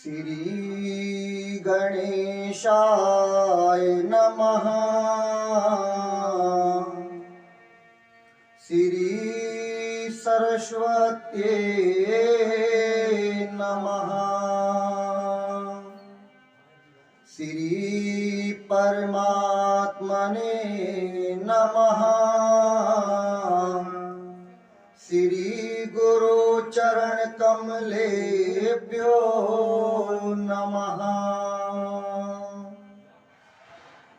श्री गणेशाय नमः। श्री सरस्वत्यै नमः। श्री परमात्मने नमः। श्री गुरु चरण कमलेभ्यो नमः।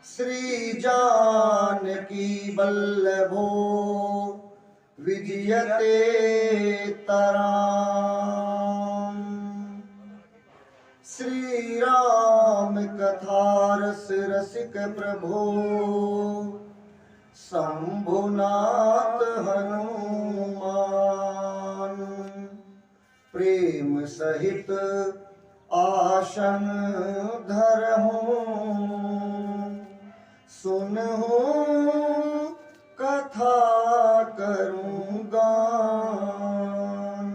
श्री जानकी वल्लभो विजयते तराम। श्री राम कथारस रसिक प्रभो शंभुनाथ हनुमान। प्रेम सहित आसन धरहूं, सुनहूं कथा करूं गान।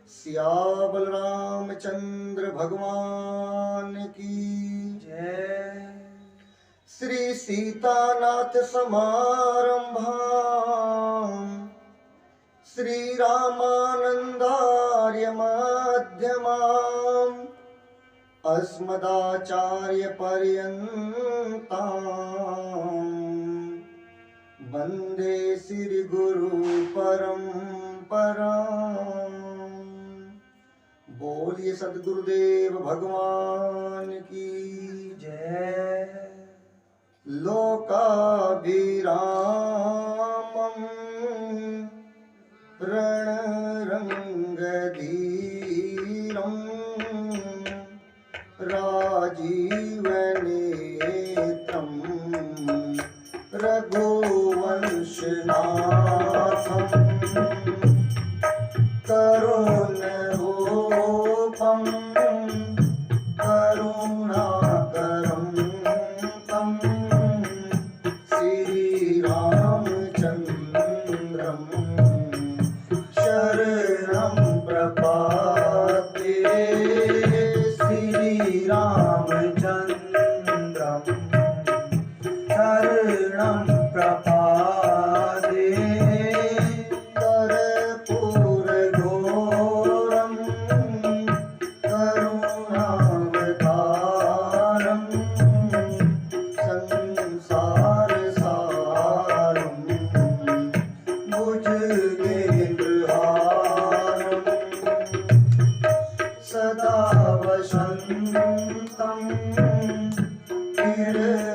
सियावल रामचंद्र भगवान की जय। श्री सीतानाथ समारंभां श्री रामानंदार्य मध्यमाम् अस्मदाचार्य पर्यन्तां वंदे श्री गुरु परंपरां। बोलिए सद्गुरुदेव भगवान की जय। लोकाभिरामं रणरंगधीरं राजीवनेत्रं रघुवंशनाथं करुणरूपं करुणाकरं तं श्रीरामचन्द्रं शरणं प्रपद्ये। श्रीरामचन्द्रं शरणं प्रपद्ये। कर्पूरगौरं करुणावतारं संसारसारं भुजगेन्द्रहारं सदा वसन्तं हृदयारविन्दे।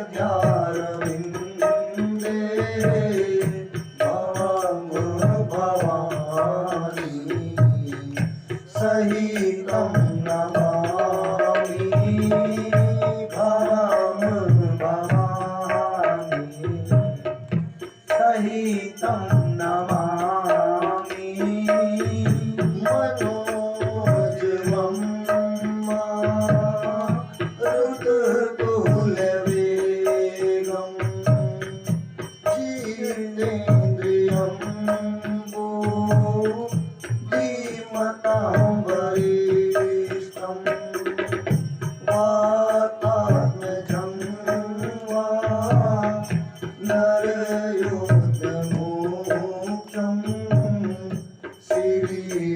भवं भवानी सहितं नमामि। भवं भवानी सहितं नमामि। मनोजवं मारुततुल्यवेगं जितेन्द्रियं बुद्धिमतां वरिष्ठं। वातात्मजं वा नरयोगमुख्यं श्रीरामदूतं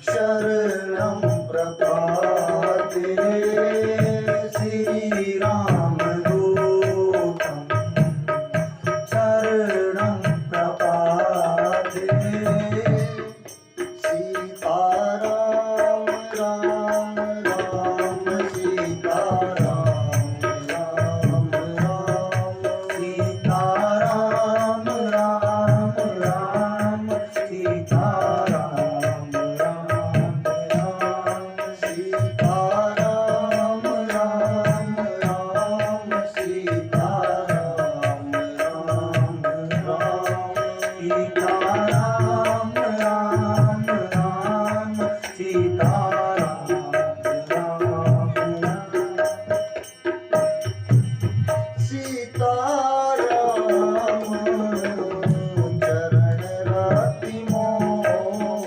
शरणं प्रपद्ये। श्रीरामदूतं शरणं प्रपद्ये। सीताराम राम राम सीताराम राम राम सीताराम राम राम सीताराम राम राम सीताराम राम राम सीताराम राम राम सीताराम राम राम सीताराम राम राम। सीताराम चरण रति मोर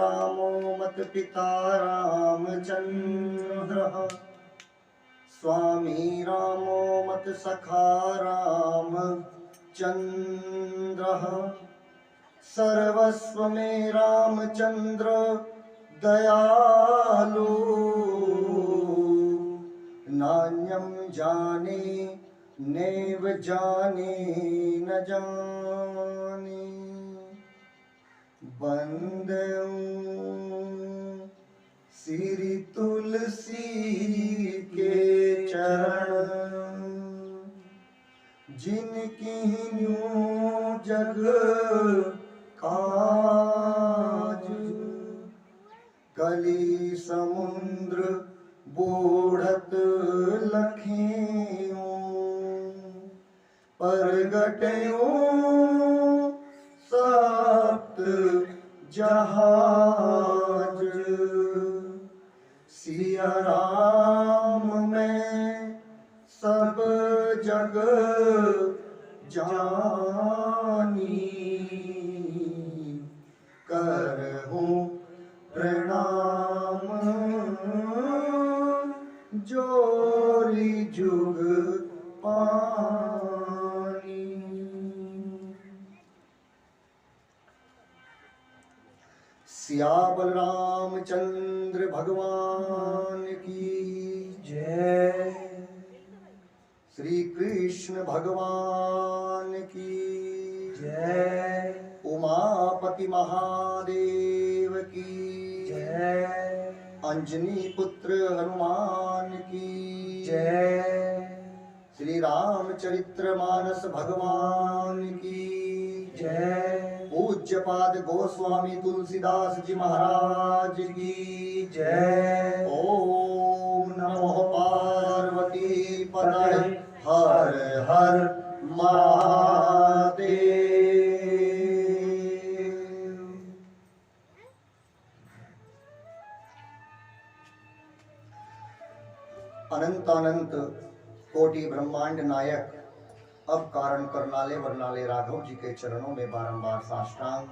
रामो मत पिता रामचन्द्रः स्वामी रामो मत सखा रामचन्द्रः सर्वस्व में रामचन्द्र दयालु नान्यं जाने नैव जाने न जाने बंदऊं श्री तुलसी के चरण जिनकी न्यूं जग काज कली समुद्र बूढ़त लखियों परगटयों सप्त जहाज सिया राम में सब जग जानी करहूं प्रणाम जोरी जुग पानी। सियावल रामचंद्र भगवान की जय। श्री कृष्ण भगवान की जय। उमापति महादेव की जय। अंजनी पुत्र हनुमान की जय। श्री रामचरित्र मानस भगवान की जय। पूज्यपाद गोस्वामी तुलसीदास जी महाराज की जय। ओम नमो पार्वती पतये हर हर महादेव। अनंत अनंत कोटि ब्रह्मांड नायक अब कारण करनाले वर्णाले राघव जी के चरणों में बारंबार साष्टांग,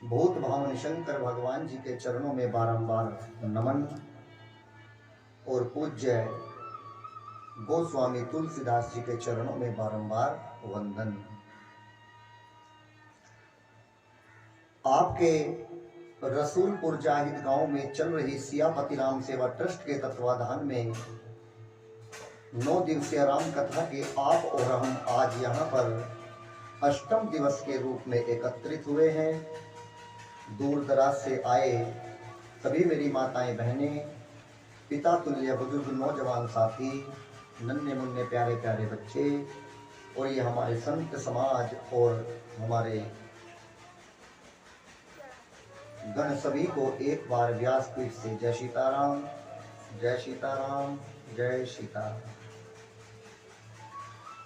भूत भावन शंकर भगवान जी के चरणों में बारंबार नमन और पूज्य गोस्वामी तुलसीदास जी के चरणों में बारंबार वंदन। आपके रसूलपुर जाहिद गांव में चल रही सियापति राम सेवा ट्रस्ट के तत्वाधान में 9 दिवसीय राम कथा के आप और हम आज यहाँ पर अष्टम दिवस के रूप में एकत्रित हुए हैं। दूर दराज से आए सभी मेरी माताएं बहनें, पिता तुल्य बुजुर्ग नौजवान साथी, नन्हे मुन्ने प्यारे प्यारे बच्चे और ये हमारे संत समाज और हमारे गण सभी को एक बार व्यासपीठ से जय सीताराम, जय सीताराम, जय सीताराम।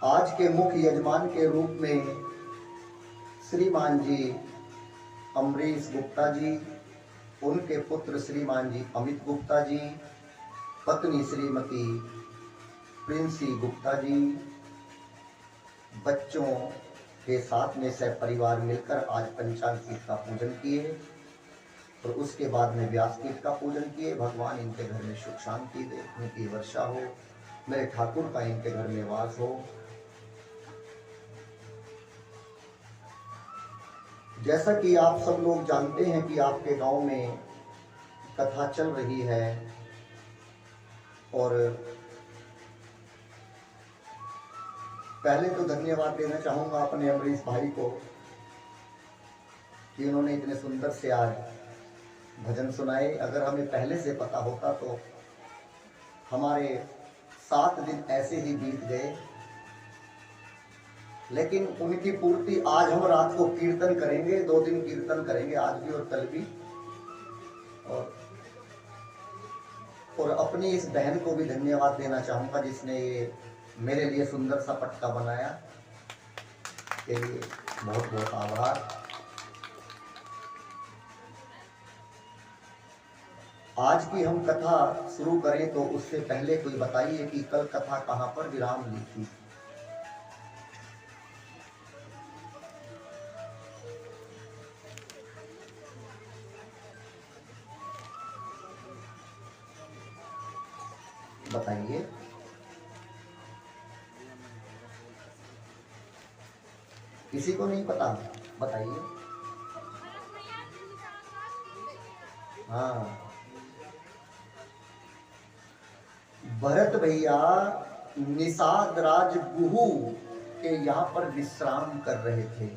आज के मुख्य यजमान के रूप में श्रीमान जी अमरीश गुप्ता जी, उनके पुत्र श्रीमान जी अमित गुप्ता जी, पत्नी श्रीमती प्रिंसी गुप्ता जी, बच्चों के साथ में सब परिवार मिलकर आज पंचांग पीठ का पूजन किए और उसके बाद में व्यासपीठ का पूजन किए। भगवान इनके घर में सुख शांति दे, उनकी वर्षा हो, मेरे ठाकुर का इनके घर में वास हो। जैसा कि आप सब लोग जानते हैं कि आपके गांव में कथा चल रही है और पहले तो धन्यवाद देना चाहूंगा अपने अमरीश भाई को कि उन्होंने इतने सुंदर से आज भजन सुनाए। अगर हमें पहले से पता होता तो हमारे 7 दिन ऐसे ही बीत गए, लेकिन उनकी पूर्ति आज हम रात को कीर्तन करेंगे। 2 दिन कीर्तन करेंगे, आज भी और कल भी। और अपनी इस बहन को भी धन्यवाद देना चाहूंगा जिसने ये मेरे लिए सुंदर सा पटका बनाया, के लिए बहुत बहुत आभार। आज की हम कथा शुरू करें तो उससे पहले कोई बताइए कि कल कथा कहाँ पर विराम ली थी। बताइए। किसी को नहीं पता? बताइए। हाँ, भरत भैया निषाद राज गुहू के यहाँ पर विश्राम कर रहे थे।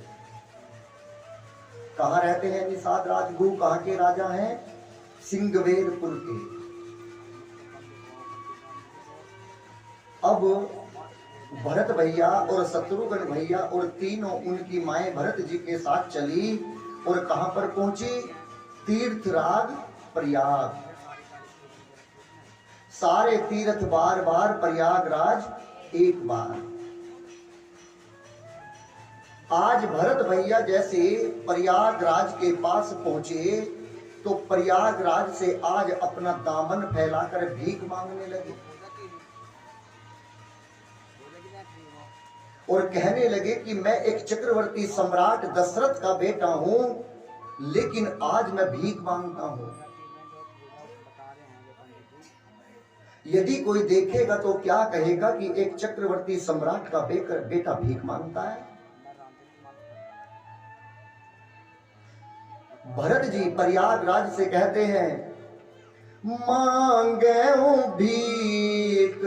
कहाँ रहते हैं निषाद राज गुहू? कहाँ के राजा हैं? सिंगवेरपुर के। अब भरत भैया और शत्रुघ्न भैया और तीनों उनकी माएं भरत जी के साथ चली और कहां पर पहुंची? तीर्थराज प्रयाग। सारे तीर्थ बार बार, प्रयागराज एक बार। आज भरत भैया जैसे प्रयागराज के पास पहुंचे तो प्रयागराज से आज अपना दामन फैलाकर भीख मांगने लगे और कहने लगे कि मैं एक चक्रवर्ती सम्राट दशरथ का बेटा हूं, लेकिन आज मैं भीख मांगता हूं। यदि कोई देखेगा तो क्या कहेगा कि एक चक्रवर्ती सम्राट का बेटा भीख मांगता है। भरत जी प्रयागराज से कहते हैं, मांगे भीख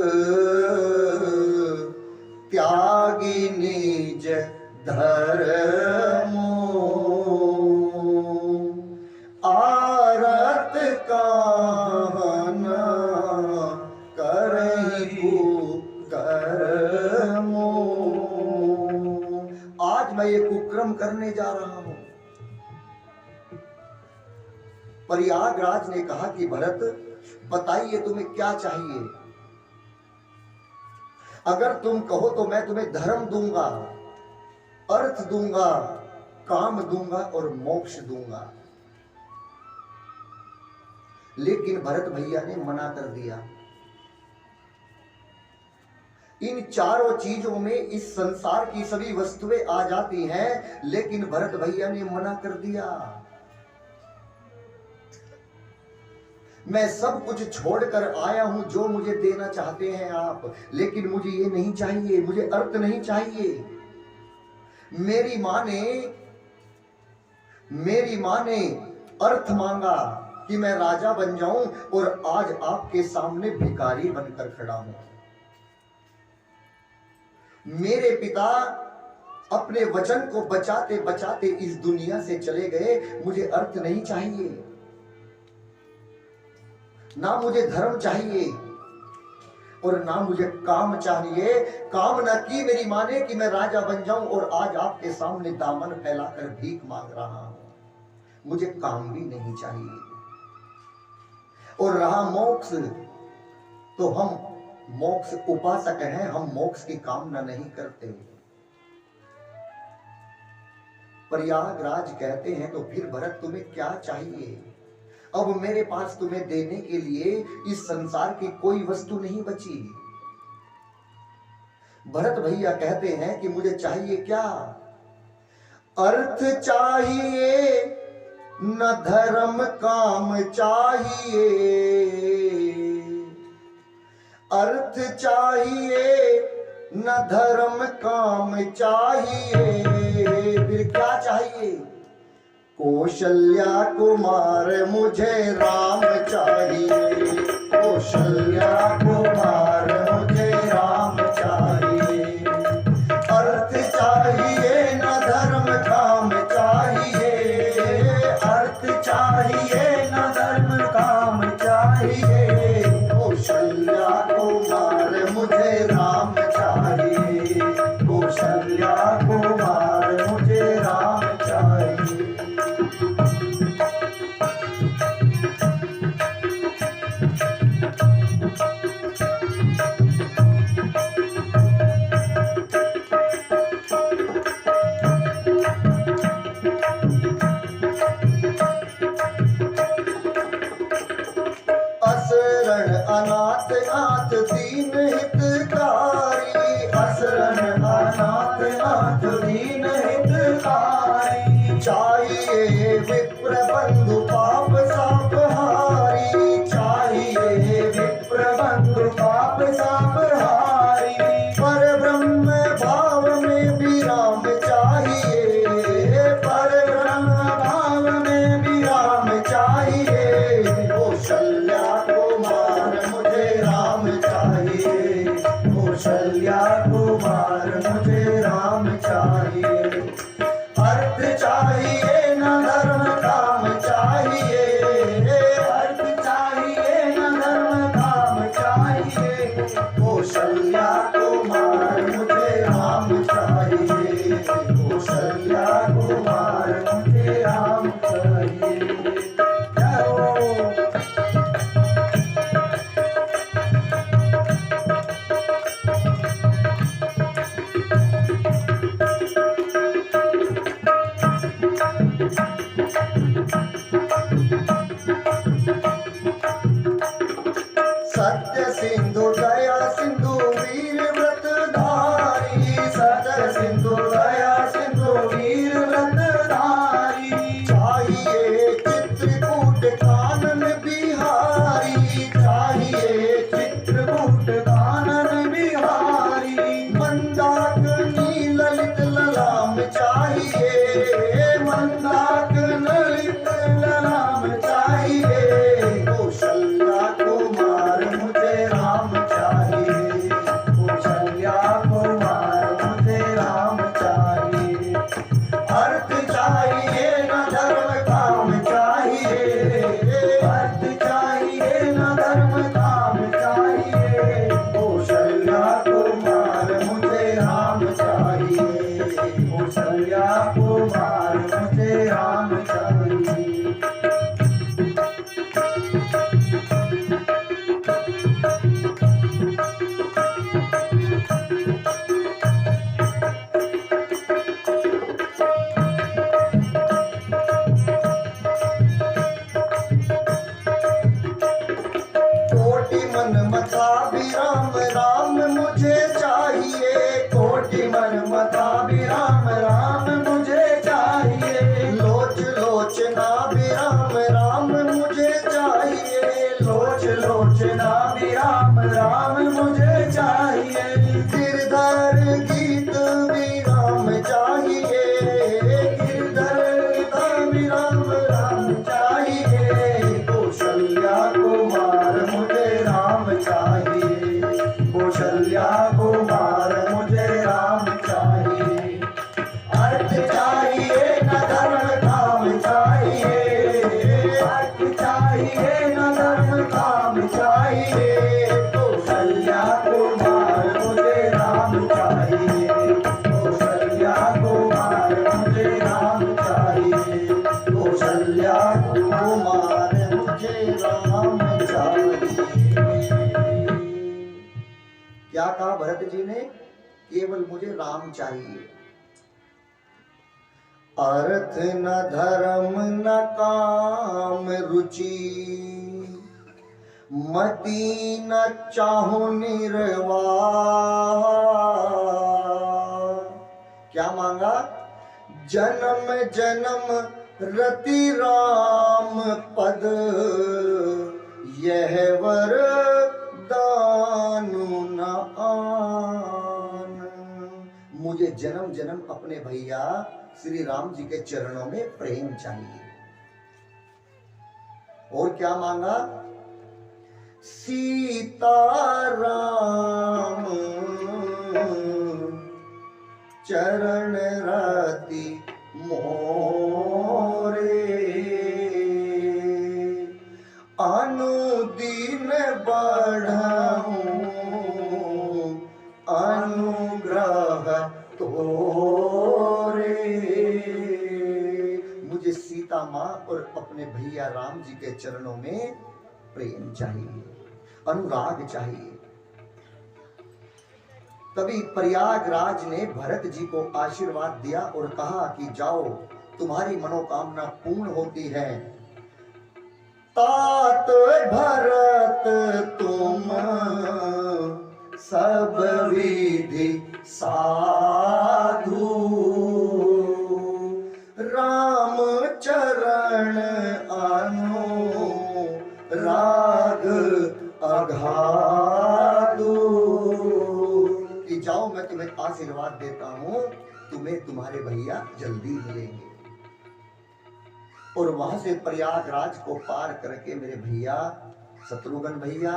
त्यागी निज धर्मो, आरत काहना करहि कुकर्मो। आज मैं ये कुक्रम करने जा रहा हूं। प्रयागराज ने कहा कि भरत बताइए तुम्हें क्या चाहिए? अगर तुम कहो तो मैं तुम्हें धर्म दूंगा, अर्थ दूंगा, काम दूंगा और मोक्ष दूंगा। लेकिन भरत भैया ने मना कर दिया। इन चारों चीजों में इस संसार की सभी वस्तुएं आ जाती हैं, लेकिन भरत भैया ने मना कर दिया। मैं सब कुछ छोड़कर आया हूं जो मुझे देना चाहते हैं आप, लेकिन मुझे ये नहीं चाहिए, मुझे अर्थ नहीं चाहिए। मेरी मां ने अर्थ मांगा कि मैं राजा बन जाऊं और आज आपके सामने भिखारी बनकर खड़ा हूं। मेरे पिता अपने वचन को बचाते बचाते इस दुनिया से चले गए। मुझे अर्थ नहीं चाहिए, ना मुझे धर्म चाहिए और ना मुझे काम चाहिए। कामना की मेरी मां ने कि मैं राजा बन जाऊं और आज आपके सामने दामन फैलाकर भीख मांग रहा हूं। मुझे काम भी नहीं चाहिए। और रहा मोक्ष, तो हम मोक्ष उपासक हैं, हम मोक्ष की कामना नहीं करते। प्रयागराज कहते हैं तो फिर भरत तुम्हें क्या चाहिए? अब मेरे पास तुम्हें देने के लिए इस संसार की कोई वस्तु नहीं बची। भरत भैया कहते हैं कि मुझे चाहिए क्या? अर्थ चाहिए न धर्म काम चाहिए, अर्थ चाहिए न धर्म काम चाहिए। फिर क्या चाहिए? कौशल्या कुमार मुझे राम चाहिए, कौशल्या कुमार मुझे राम चाहिए। अर्थ चाहिए न धर्म काम चाहिए, अर्थ चाहिए न धर्म काम चाहिए। कौशल्या कुमार मुझे राम चाहिए, कौशल्या कुमार मुझे राम चाहिए। सत्य सिंधु दया सिंधु वीर व्रतधारी, सत्य सिंधु दया सिंधु वीर व्रतधारी। चाहिए चित्रकूट कानन बिहारी, चाहिए चित्रकूट कानन बिहारी। मंदाकिनी ललित ललाम चाहिए, मंदाकिनी ललित ललाम चाहिए। कौशल्या कुमार मुझे राम चाहिए, कौशल्या कुमार मुझे राम चाहिए। अर्थ चाहिए न धर्म काम चाहिए, अर्थ चाहिए न धर्म काम चाहिए। कौशल्या कुमार मुझे राम चाहिए, कौशल्या कुमार मुझे राम चाहिए। कोटि मन मता भी राम राम मुझे चाहिए, कोटि मन मता भी राम राम मुझे चाहिए। लोच लोचना भी राम राम मुझे चाहिए, लोच लोचना भी राम राम मुझे चाहिए। गिरधर गीत भी राम चाहिए, गिरधर गीत भी राम राम चाहिए। कौशल्या कुमार मुझे राम चाहिए, कौशल्या कुमार मुझे राम चाहिए। अर्थ चाहिए न धर्म काम चाहिए, अर्थ चाहिए न धर्म काम चाहिए। कौशल्या कुमार मुझे राम चाहिए, कौशल्या कुमार मुझे राम चाहिए। कौशल्या कुमार मुझे राम चाहिए। क्या कहा भरत जी ने? केवल मुझे राम चाहिए। अर्थ न धर्म न काम रुचि, मति न चाहूं निर्वाह। क्या मांगा? जन्म जन्म रति राम पद, यह वर दानु न आन। मुझे जन्म जन्म अपने भैया श्री राम जी के चरणों में प्रेम चाहिए। और क्या मांगा? सीता राम चरण रति मोरे, अनुदीन बढ़ाऊं अनुग्रह तोरे। मुझे सीता माँ और अपने भैया राम जी के चरणों में प्रेम चाहिए, अनुराग चाहिए। तभी प्रयागराज ने भरत जी को आशीर्वाद दिया और कहा कि जाओ, तुम्हारी मनोकामना पूर्ण होती है। तात भरत तुम सब विधि साधु, राम चरण अनुराग अगाधु। कि जाओ, मैं तुम्हें आशीर्वाद देता हूं, तुम्हें तुम्हारे भैया जल्दी मिलेंगे। और वहां से प्रयागराज को पार करके मेरे भैया शत्रुघ्न भैया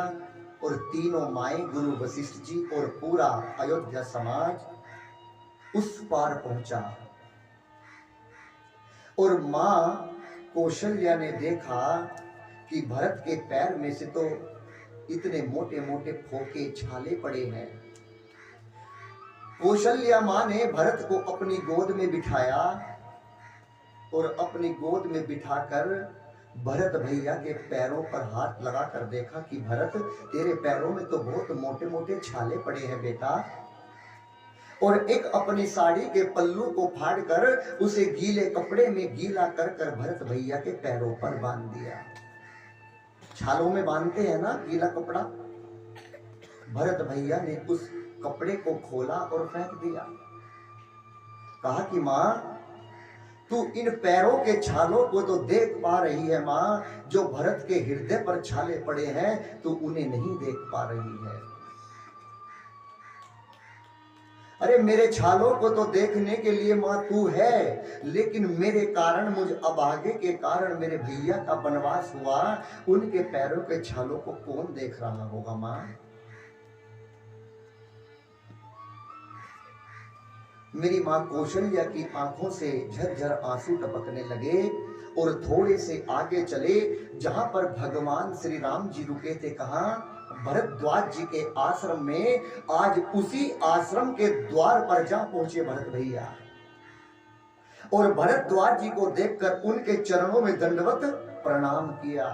और तीनों माए गुरु वशिष्ठ जी और पूरा अयोध्या समाज उस पार पहुंचा। और मां कौशल्या ने देखा कि भरत के पैर में से तो इतने मोटे मोटे फोके छाले पड़े हैं। कौशल्या मां ने भरत को अपनी गोद में बिठाया और अपनी गोद में बिठाकर भरत भैया के पैरों पर हाथ लगाकर देखा कि भरत, तेरे पैरों में तो बहुत मोटे मोटे छाले पड़े हैं बेटा। और एक अपनी साड़ी के पल्लू को फाड़कर उसे गीले कपड़े में गीला कर कर भरत भैया के पैरों पर बांध दिया। छालों में बांधते हैं ना गीला कपड़ा, भरत भैया ने उस कपड़े को खोला और फेंक दिया। कहा कि माँ, तू इन पैरों के छालों को तो देख पा रही है माँ, जो भरत के हृदय पर छाले पड़े हैं तू उन्हें नहीं देख पा रही है। अरे मेरे छालों को तो देखने के लिए माँ तू है, लेकिन मेरे कारण, मुझ अभागे के कारण मेरे भैया का वनवास हुआ, उनके पैरों के छालों को कौन देख रहा होगा माँ? मेरी मां कौशल्या की आंखों से झरझर आंसू टपकने लगे और थोड़े से आगे चले जहां पर भगवान श्री राम जी रुके थे। कहा, भरद्वाज जी के आश्रम में। आज उसी आश्रम के द्वार पर जा पहुंचे भरत भैया और भरद्वाज जी को देखकर उनके चरणों में दंडवत प्रणाम किया।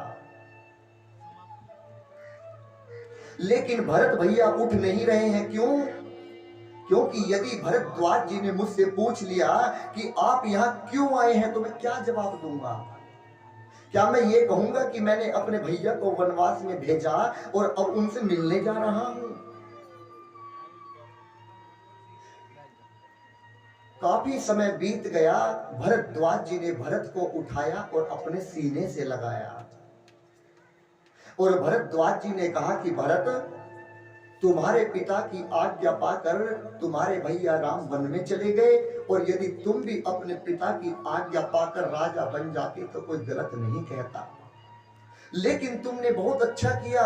लेकिन भरत भैया उठ नहीं रहे हैं। क्यों? क्योंकि यदि भरद्वाज जी ने मुझसे पूछ लिया कि आप यहां क्यों आए हैं तो मैं क्या जवाब दूंगा? क्या मैं ये कहूंगा कि मैंने अपने भैया को वनवास में भेजा और अब उनसे मिलने जा रहा हूं? काफी समय बीत गया। भरद्वाज जी ने भरत को उठाया और अपने सीने से लगाया और भरद्वाज जी ने कहा कि भरत, तुम्हारे पिता की आज्ञा पाकर तुम्हारे भैया राम वन में चले गए और यदि तुम भी अपने पिता की आज्ञा पाकर राजा बन जाते तो कोई गलत नहीं कहता। लेकिन तुमने बहुत अच्छा किया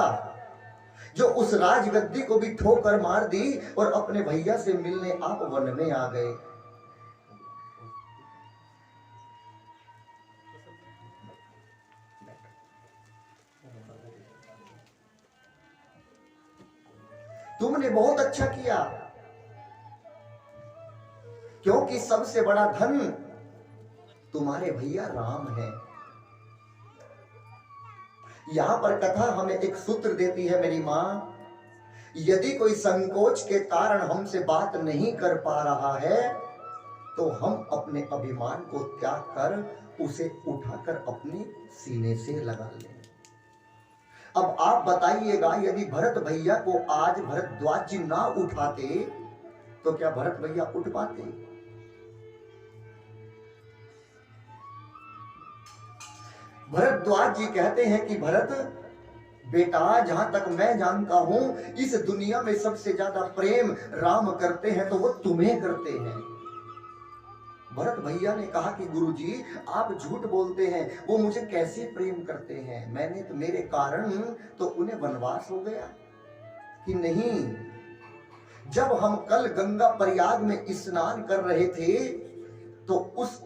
जो उस राजगद्दी को भी ठोकर मार दी और अपने भैया से मिलने आप वन में आ गए। तुमने बहुत अच्छा किया, क्योंकि सबसे बड़ा धन तुम्हारे भैया राम है। यहां पर कथा हमें एक सूत्र देती है मेरी मां, यदि कोई संकोच के कारण हमसे बात नहीं कर पा रहा है तो हम अपने अभिमान को त्याग कर उसे उठाकर अपने सीने से लगा लें। अब आप बताइएगा, यदि भरत भैया को आज भरद्वाज जी ना उठाते तो क्या भरत भैया उठ पाते? भरद्वाज जी कहते हैं कि भरत बेटा, जहां तक मैं जानता हूं इस दुनिया में सबसे ज्यादा प्रेम राम करते हैं तो वो तुम्हें करते हैं। भरत भैया ने कहा कि गुरुजी, आप झूठ बोलते हैं, वो मुझे कैसे प्रेम करते हैं? मैंने तो, मेरे कारण तो उन्हें वनवास हो गया कि नहीं। जब हम कल गंगा प्रयाग में स्नान कर रहे थे तो उस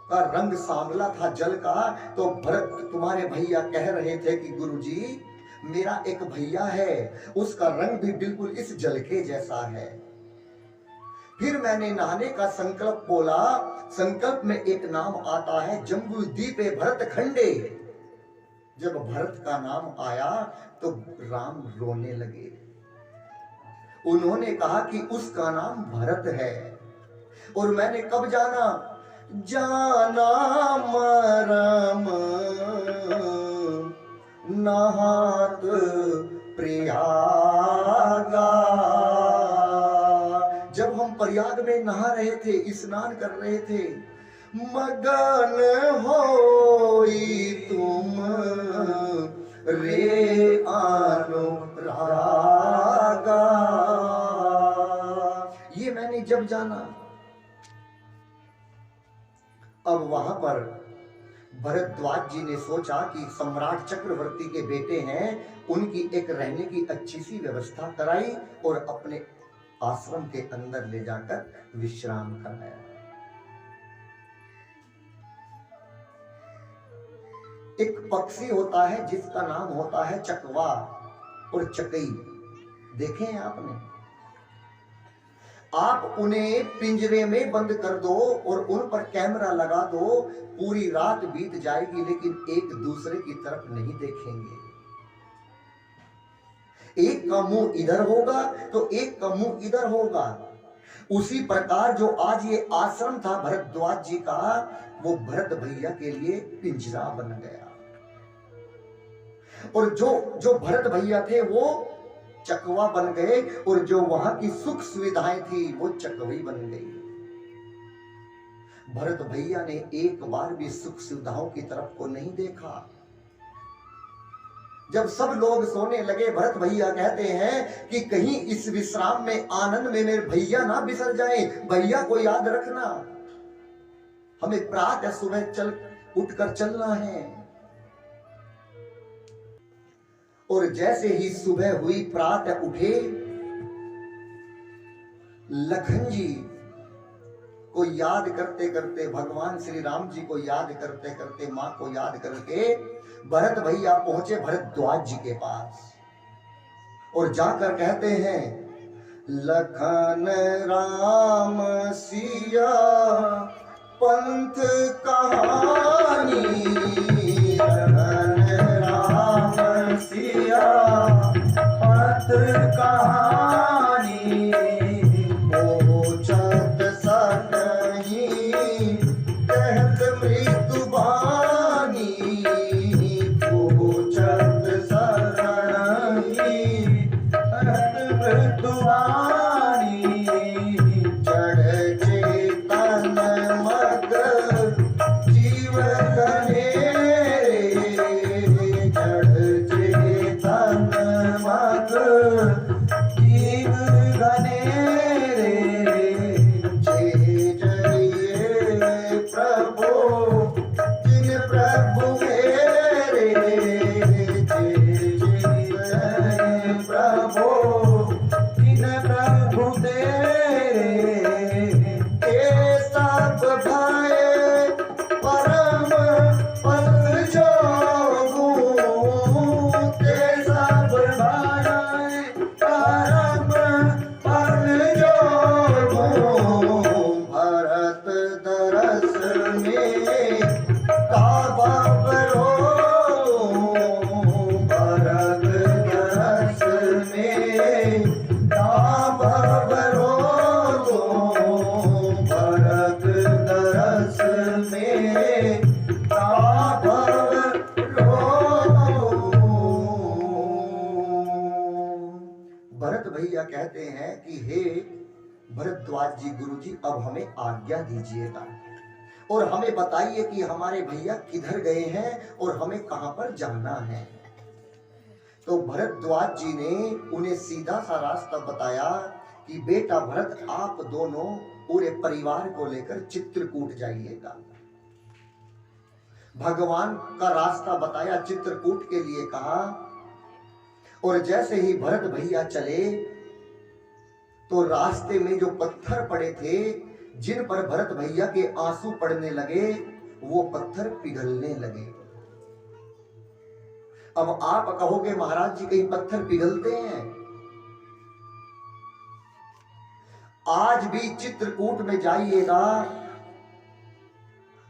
का रंग सांवला था जल का, तो भरत तुम्हारे भैया कह रहे थे कि गुरुजी, मेरा एक भैया है, उसका रंग भी बिल्कुल इस जल के जैसा है। फिर मैंने नहाने का संकल्प बोला। संकल्प में एक नाम आता है, जम्बूद्वीपे भरत खंडे। जब भरत का नाम आया तो राम रोने लगे। उन्होंने कहा कि उसका नाम भरत है। और मैंने कब जाना? जाना मरम नहात प्रयागा। जब हम प्रयाग में नहा रहे थे, स्नान कर रहे थे, मगन होई तुम रे अनुरागा। ये मैंने जब जाना। अब वहां पर भरद्वाज जी ने सोचा कि सम्राट चक्रवर्ती के बेटे हैं, उनकी एक रहने की अच्छी सी व्यवस्था कराई और अपने आश्रम के अंदर ले जाकर विश्राम कराया। एक पक्षी होता है जिसका नाम होता है चकवा और चकई, देखे हैं आपने? आप उन्हें पिंजरे में बंद कर दो और उन पर कैमरा लगा दो, पूरी रात बीत जाएगी लेकिन एक दूसरे की तरफ नहीं देखेंगे। एक का मुंह इधर होगा तो एक का मुंह इधर होगा। उसी प्रकार जो आज ये आश्रम था भरद्वाज जी का, वो भरत भैया के लिए पिंजरा बन गया। और जो भरत भैया थे वो चकवा बन गए और जो वहां की सुख सुविधाएं थी वो चकवी बन गई। भरत भैया ने एक बार भी सुख सुविधाओं की तरफ को नहीं देखा। जब सब लोग सोने लगे, भरत भैया कहते हैं कि कहीं इस विश्राम में, आनंद में मेरे भैया ना बिसर जाएं, भैया को याद रखना, हमें प्रातः सुबह उठकर चलना है। और जैसे ही सुबह हुई, प्रातः उठे, लखन जी को याद करते करते, भगवान श्री राम जी को याद करते करते, मां को याद करके भरत भैया पहुंचे भरद्वाज जी के पास और जाकर कहते हैं, लखन राम सिया पंथ कहानी, लखन राम सिया पंथ कहानी, पहुंचत सनहि कहत मृत्यु बानी, पहुंचत सनहि कहत मृत्यु बानी, जड़ चेतन मग जीव घनेरे, जड़ चेतन मग जीव घनेरे, जय जय प्रभु जिन प्रभु मेरे, जय जय प्रभु जिन प्रभु तेरे, ये सब भय परम पद जोगू, ये सब भय परम पद जोगू, भरत दरस में काबा बरो, भरत दरस में काबा बरो, भरत दरस में काबा बरो। भरत भैया कहते हैं कि हे भरद्वाज जी, गुरु जी, अब हमें आज्ञा दीजिएगा और हमें बताइए कि हमारे भैया किधर गए हैं और हमें कहां पर जाना है। तो भरद्वाज जी ने उन्हें सीधा सा रास्ता बताया कि बेटा भरत, आप दोनों पूरे परिवार को लेकर चित्रकूट जाइएगा। भगवान का रास्ता बताया, चित्रकूट के लिए कहा। और जैसे ही भरत भैया चले तो रास्ते में जो पत्थर पड़े थे, जिन पर भरत भैया के आंसू पड़ने लगे, वो पत्थर पिघलने लगे। अब आप कहोगे महाराज जी, कहीं पत्थर पिघलते हैं? आज भी चित्रकूट में जाइएगा,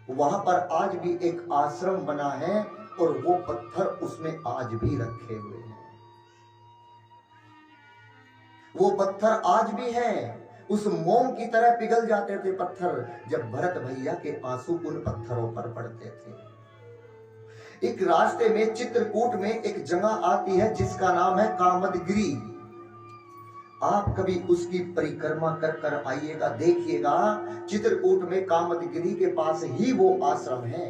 वहां पर आज भी एक आश्रम बना है और वो पत्थर उसमें आज भी रखे हुए हैं। वो पत्थर आज भी हैं। उस मोम की तरह पिघल जाते थे पत्थर जब भरत भैया के आंसू उन पत्थरों पर पड़ते थे। एक रास्ते में, चित्रकूट में एक जगह आती है जिसका नाम है कामदगिरी। आप कभी उसकी परिक्रमा कर कर आइएगा, देखिएगा चित्रकूट में कामदगिरी के पास ही वो आश्रम है।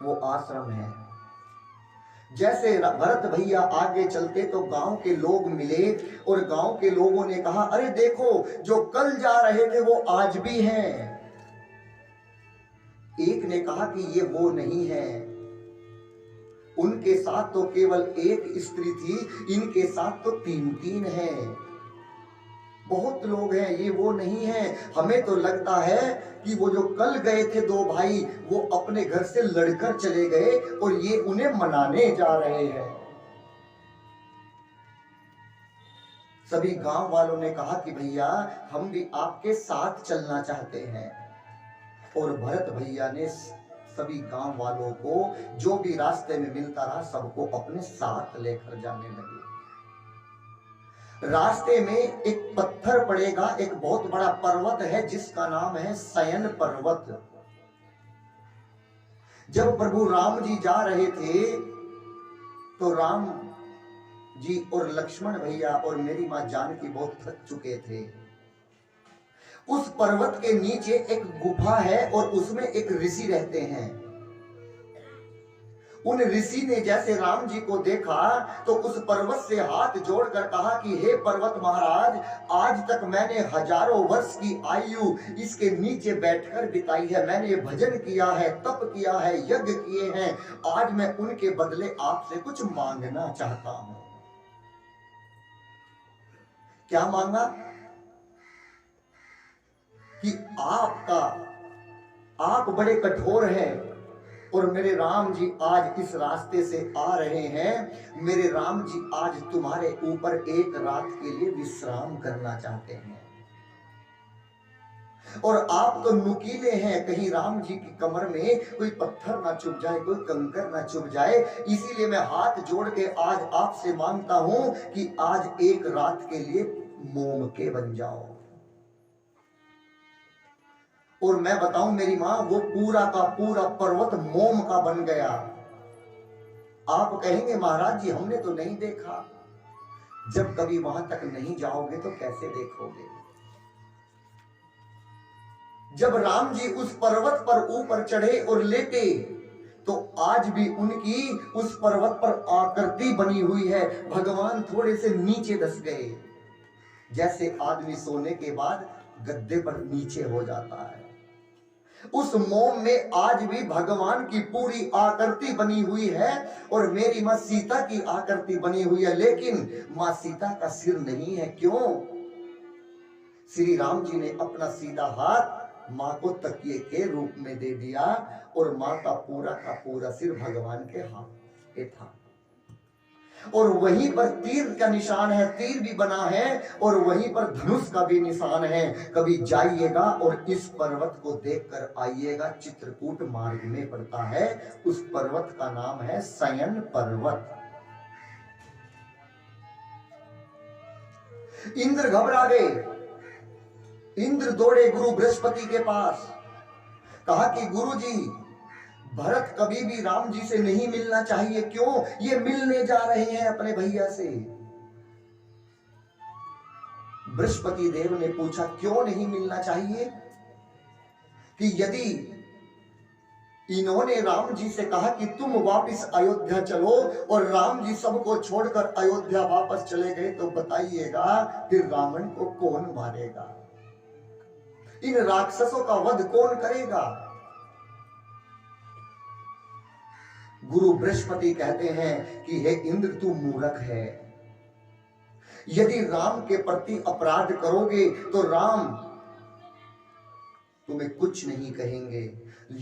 वो आश्रम है। जैसे भरत भैया आगे चलते तो गांव के लोग मिले और गांव के लोगों ने कहा, अरे देखो, जो कल जा रहे थे वो आज भी हैं। एक ने कहा कि ये वो नहीं है, उनके साथ तो केवल एक स्त्री थी, इनके साथ तो 3-3 हैं। बहुत लोग हैं, ये वो नहीं है। हमें तो लगता है कि वो जो कल गए थे 2 भाई, वो अपने घर से लड़कर चले गए और ये उन्हें मनाने जा रहे हैं। सभी गांव वालों ने कहा कि भैया, हम भी आपके साथ चलना चाहते हैं। और भरत भैया ने सभी गांव वालों को जो भी रास्ते में मिलता रहा, सबको अपने साथ लेकर जाने लगे। रास्ते में एक पत्थर पड़ेगा, एक बहुत बड़ा पर्वत है जिसका नाम है शयन पर्वत। जब प्रभु राम जी जा रहे थे तो राम जी और लक्ष्मण भैया और मेरी माँ जानकी बहुत थक चुके थे। उस पर्वत के नीचे एक गुफा है और उसमें एक ऋषि रहते हैं। उन ऋषि ने जैसे राम जी को देखा तो उस पर्वत से हाथ जोड़कर कहा कि हे पर्वत महाराज, आज तक मैंने हजारों वर्ष की आयु इसके नीचे बैठकर बिताई है। मैंने भजन किया है, तप किया है, यज्ञ किए हैं। आज मैं उनके बदले आपसे कुछ मांगना चाहता हूं। क्या मांगा? कि आप बड़े कठोर हैं और मेरे राम जी आज इस रास्ते से आ रहे हैं। मेरे राम जी आज तुम्हारे ऊपर एक रात के लिए विश्राम करना चाहते हैं और आप तो नुकीले हैं, कहीं राम जी की कमर में कोई पत्थर ना चुभ जाए, कोई कंकर ना चुभ जाए। इसीलिए मैं हाथ जोड़ के आज आपसे मांगता हूं कि आज एक रात के लिए मोम के बन जाओ। और मैं बताऊं मेरी मां, वो पूरा का पूरा पर्वत मोम का बन गया। आप कहेंगे महाराज जी हमने तो नहीं देखा। जब कभी वहां तक नहीं जाओगे तो कैसे देखोगे? जब राम जी उस पर्वत पर ऊपर चढ़े और लेटे तो आज भी उनकी उस पर्वत पर आकृति बनी हुई है। भगवान थोड़े से नीचे धस गए, जैसे आदमी सोने के बाद गद्दे पर नीचे हो जाता है। उस मोम में आज भी भगवान की पूरी आकृति बनी हुई है और मेरी मां सीता की आकृति बनी हुई है, लेकिन मां सीता का सिर नहीं है। क्यों? श्री राम जी ने अपना सीधा हाथ मां को तकिए के रूप में दे दिया और मां का पूरा सिर भगवान के हाथ में था। और वहीं पर तीर का निशान है, तीर भी बना है और वहीं पर धनुष का भी निशान है। कभी जाइएगा और इस पर्वत को देखकर आइएगा। चित्रकूट मार्ग में पड़ता है। उस पर्वत का नाम है शयन पर्वत। इंद्र घबरा गए। इंद्र दौड़े गुरु बृहस्पति के पास, कहा कि गुरु जी भरत कभी भी राम जी से नहीं मिलना चाहिए। क्यों? ये मिलने जा रहे हैं अपने भैया से। बृहस्पति देव ने पूछा क्यों नहीं मिलना चाहिए? कि यदि इन्होंने राम जी से कहा कि तुम वापस अयोध्या चलो और राम जी सबको छोड़कर अयोध्या वापस चले गए तो बताइएगा फिर रावण को कौन मारेगा? इन राक्षसों का वध कौन करेगा? गुरु बृहस्पति कहते हैं कि हे इंद्र तू मूर्ख है। यदि राम के प्रति अपराध करोगे तो राम तुम्हें कुछ नहीं कहेंगे।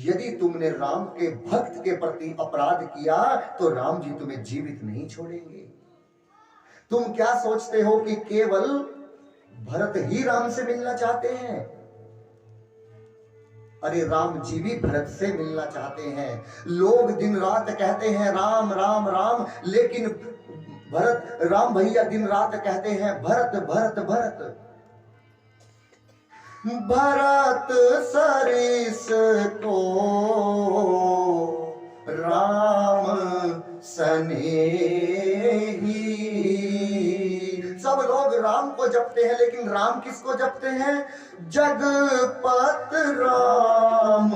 यदि तुमने राम के भक्त के प्रति अपराध किया तो राम जी तुम्हें जीवित नहीं छोड़ेंगे। तुम क्या सोचते हो कि केवल भरत ही राम से मिलना चाहते हैं? अरे राम जी भी भरत से मिलना चाहते हैं। लोग दिन रात कहते हैं राम राम राम, लेकिन भरत राम भैया दिन रात कहते हैं भरत भरत भरत। भरत सरिस को राम सनेही। सब लोग राम को जपते हैं, लेकिन राम किसको जपते हैं? जगपत राम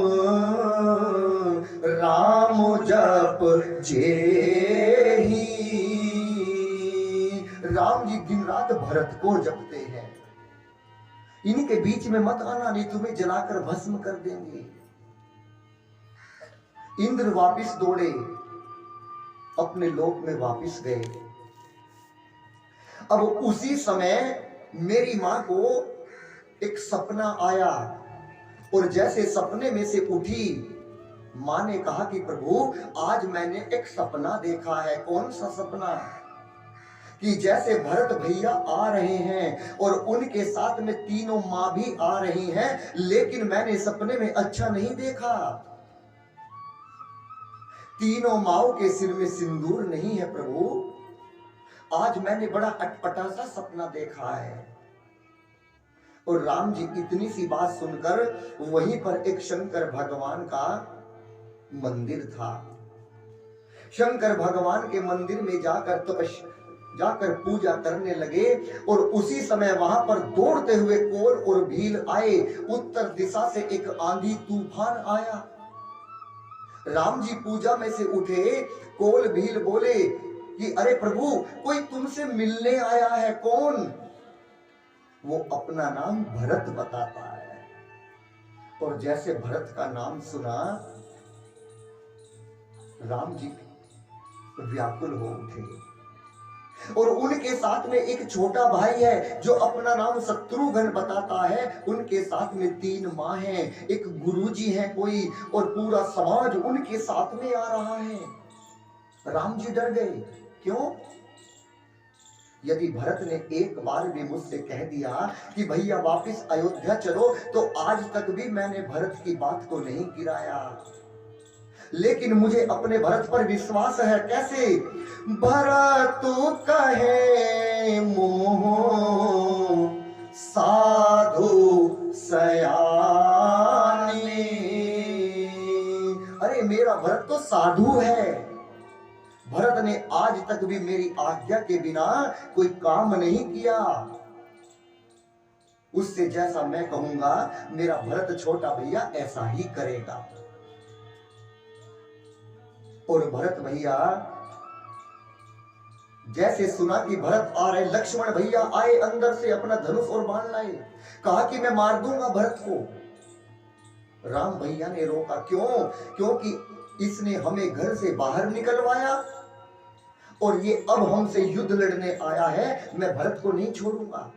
राम जप जेही। राम जी दिन रात भरत को जपते हैं। इनके बीच में मत आना, नहीं तुम्हें जलाकर भस्म कर देंगे। इंद्र वापिस दौड़े, अपने लोक में वापिस गए। अब उसी समय मेरी मां को एक सपना आया और जैसे सपने में से उठी, मां ने कहा कि प्रभु आज मैंने एक सपना देखा है। कौन सा सपना? कि जैसे भरत भैया आ रहे हैं और उनके साथ में तीनों मां भी आ रही हैं, लेकिन मैंने सपने में अच्छा नहीं देखा। तीनों माओं के सिर में सिंदूर नहीं है प्रभु। आज मैंने बड़ा अटपटा सा सपना देखा है। और राम जी इतनी सी बात सुनकर वहीं पर एक शंकर भगवान का मंदिर था। शंकर भगवान के मंदिर में जाकर जाकर पूजा करने लगे। और उसी समय वहां पर दौड़ते हुए कोल और भील आए। उत्तर दिशा से एक आंधी तूफान आया। राम जी पूजा में से उठे। कोल भील बोले कि अरे प्रभु, कोई तुमसे मिलने आया है, कौन? वो अपना नाम भरत बताता है। और जैसे भरत का नाम सुना, राम जी व्याकुल हो उठे। और उनके साथ में एक छोटा भाई है जो अपना नाम शत्रुघ्न बताता है। उनके साथ में 3 माँ हैं, एक गुरुजी है कोई, और पूरा समाज उनके साथ में आ रहा है। राम जी डर गए। क्यों? यदि भरत ने एक बार भी मुझसे कह दिया कि भैया वापस अयोध्या चलो, तो आज तक भी मैंने भरत की बात को नहीं गिराया। लेकिन मुझे अपने भरत पर विश्वास है। कैसे? भरत कहे मोह साधु सयानी। अरे मेरा भरत तो साधु है। भरत ने आज तक भी मेरी आज्ञा के बिना कोई काम नहीं किया। उससे जैसा मैं कहूंगा मेरा भरत छोटा भैया ऐसा ही करेगा। और भरत भैया जैसे सुना कि भरत आ रहे, लक्ष्मण भैया आए अंदर से अपना धनुष और बाण लाए। कहा कि मैं मार दूंगा भरत को। राम भैया ने रोका। क्यों? क्योंकि इसने हमें घर से बाहर निकलवाया और ये अब हमसे युद्ध लड़ने आया है। मैं भरत को नहीं छोड़ूंगा।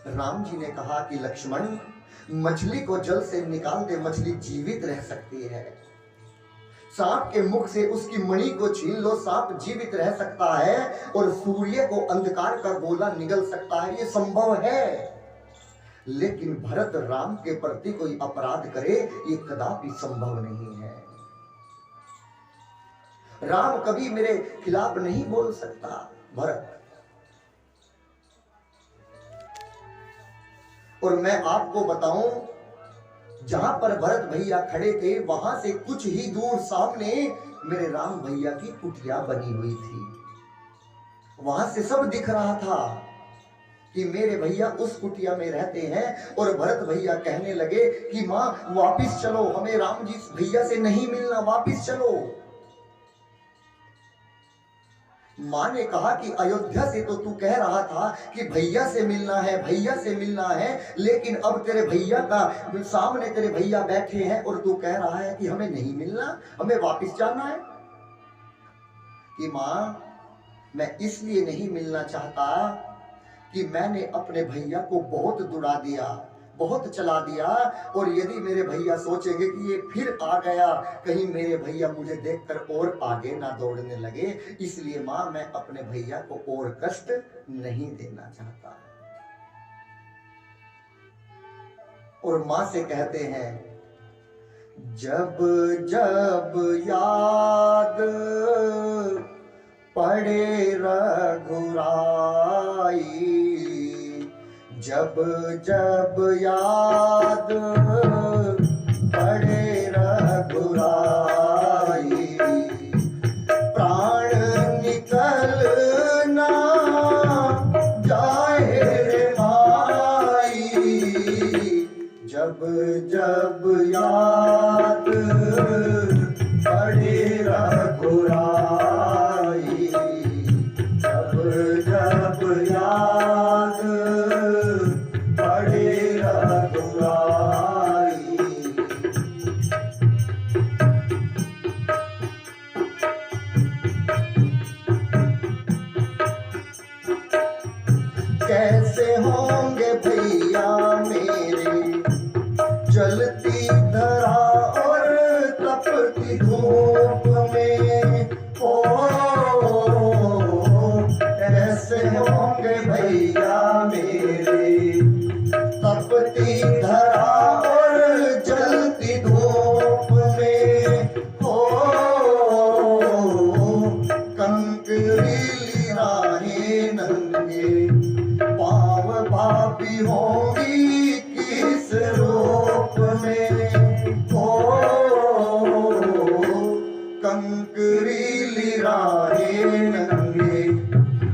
राम जी ने कहा कि लक्ष्मण, मछली को जल से निकाल दे, मछली जीवित रह सकती है। सांप के मुख से उसकी मणि को छीन लो, सांप जीवित रह सकता है। और सूर्य को अंधकार का गोला निगल सकता है, ये संभव है। लेकिन भरत राम के प्रति कोई अपराध करे, ये कदापि संभव नहीं है। राम कभी मेरे खिलाफ नहीं बोल सकता। भरत, और मैं आपको बताऊं, जहां पर भरत भैया खड़े थे वहां से कुछ ही दूर सामने मेरे राम भैया की कुटिया बनी हुई थी। वहां से सब दिख रहा था कि मेरे भैया उस कुटिया में रहते हैं। और भरत भैया कहने लगे कि मां वापिस चलो, हमें राम जी भैया से नहीं मिलना, वापिस चलो। मां ने कहा कि अयोध्या से तो तू कह रहा था कि भैया से मिलना है, भैया से मिलना है, लेकिन अब तेरे भैया का सामने तेरे भैया बैठे हैं और तू कह रहा है कि हमें नहीं मिलना, हमें वापस जाना है। कि मां, मैं इसलिए नहीं मिलना चाहता कि मैंने अपने भैया को बहुत दुड़ा दिया, बहुत चला दिया। और यदि मेरे भैया सोचेंगे कि ये फिर आ गया, कहीं मेरे भैया मुझे देखकर और आगे ना दौड़ने लगे, इसलिए मां मैं अपने भैया को और कष्ट नहीं देना चाहता। और मां से कहते हैं, जब जब याद पड़े रघुराई, जब जब याद पड़े रघुराई, प्राण निकल ना जाए रे भाई। जब जब याद पड़े रघुराई, जब जब याद पड़े रघुराई। कैसे होंगे भैया मेरे जलती धरा और तपती धूप में, ओ कैसे होंगे भैया मेरे तपती धरा और जलती धूप में, ओ कंकरीली राहें नंगे पाँव भाभी होंगी किस रूप में, ओ कंकरीली राहें नंगे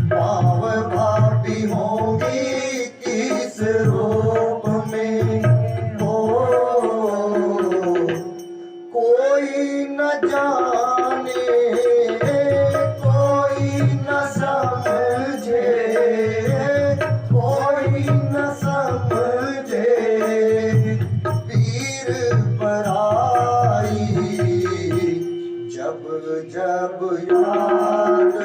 पाँव भाभी होंगी किस रूप में। हो कोई न जाने कोई न समझे, कोई न समझे पीर पराई। जब जब याद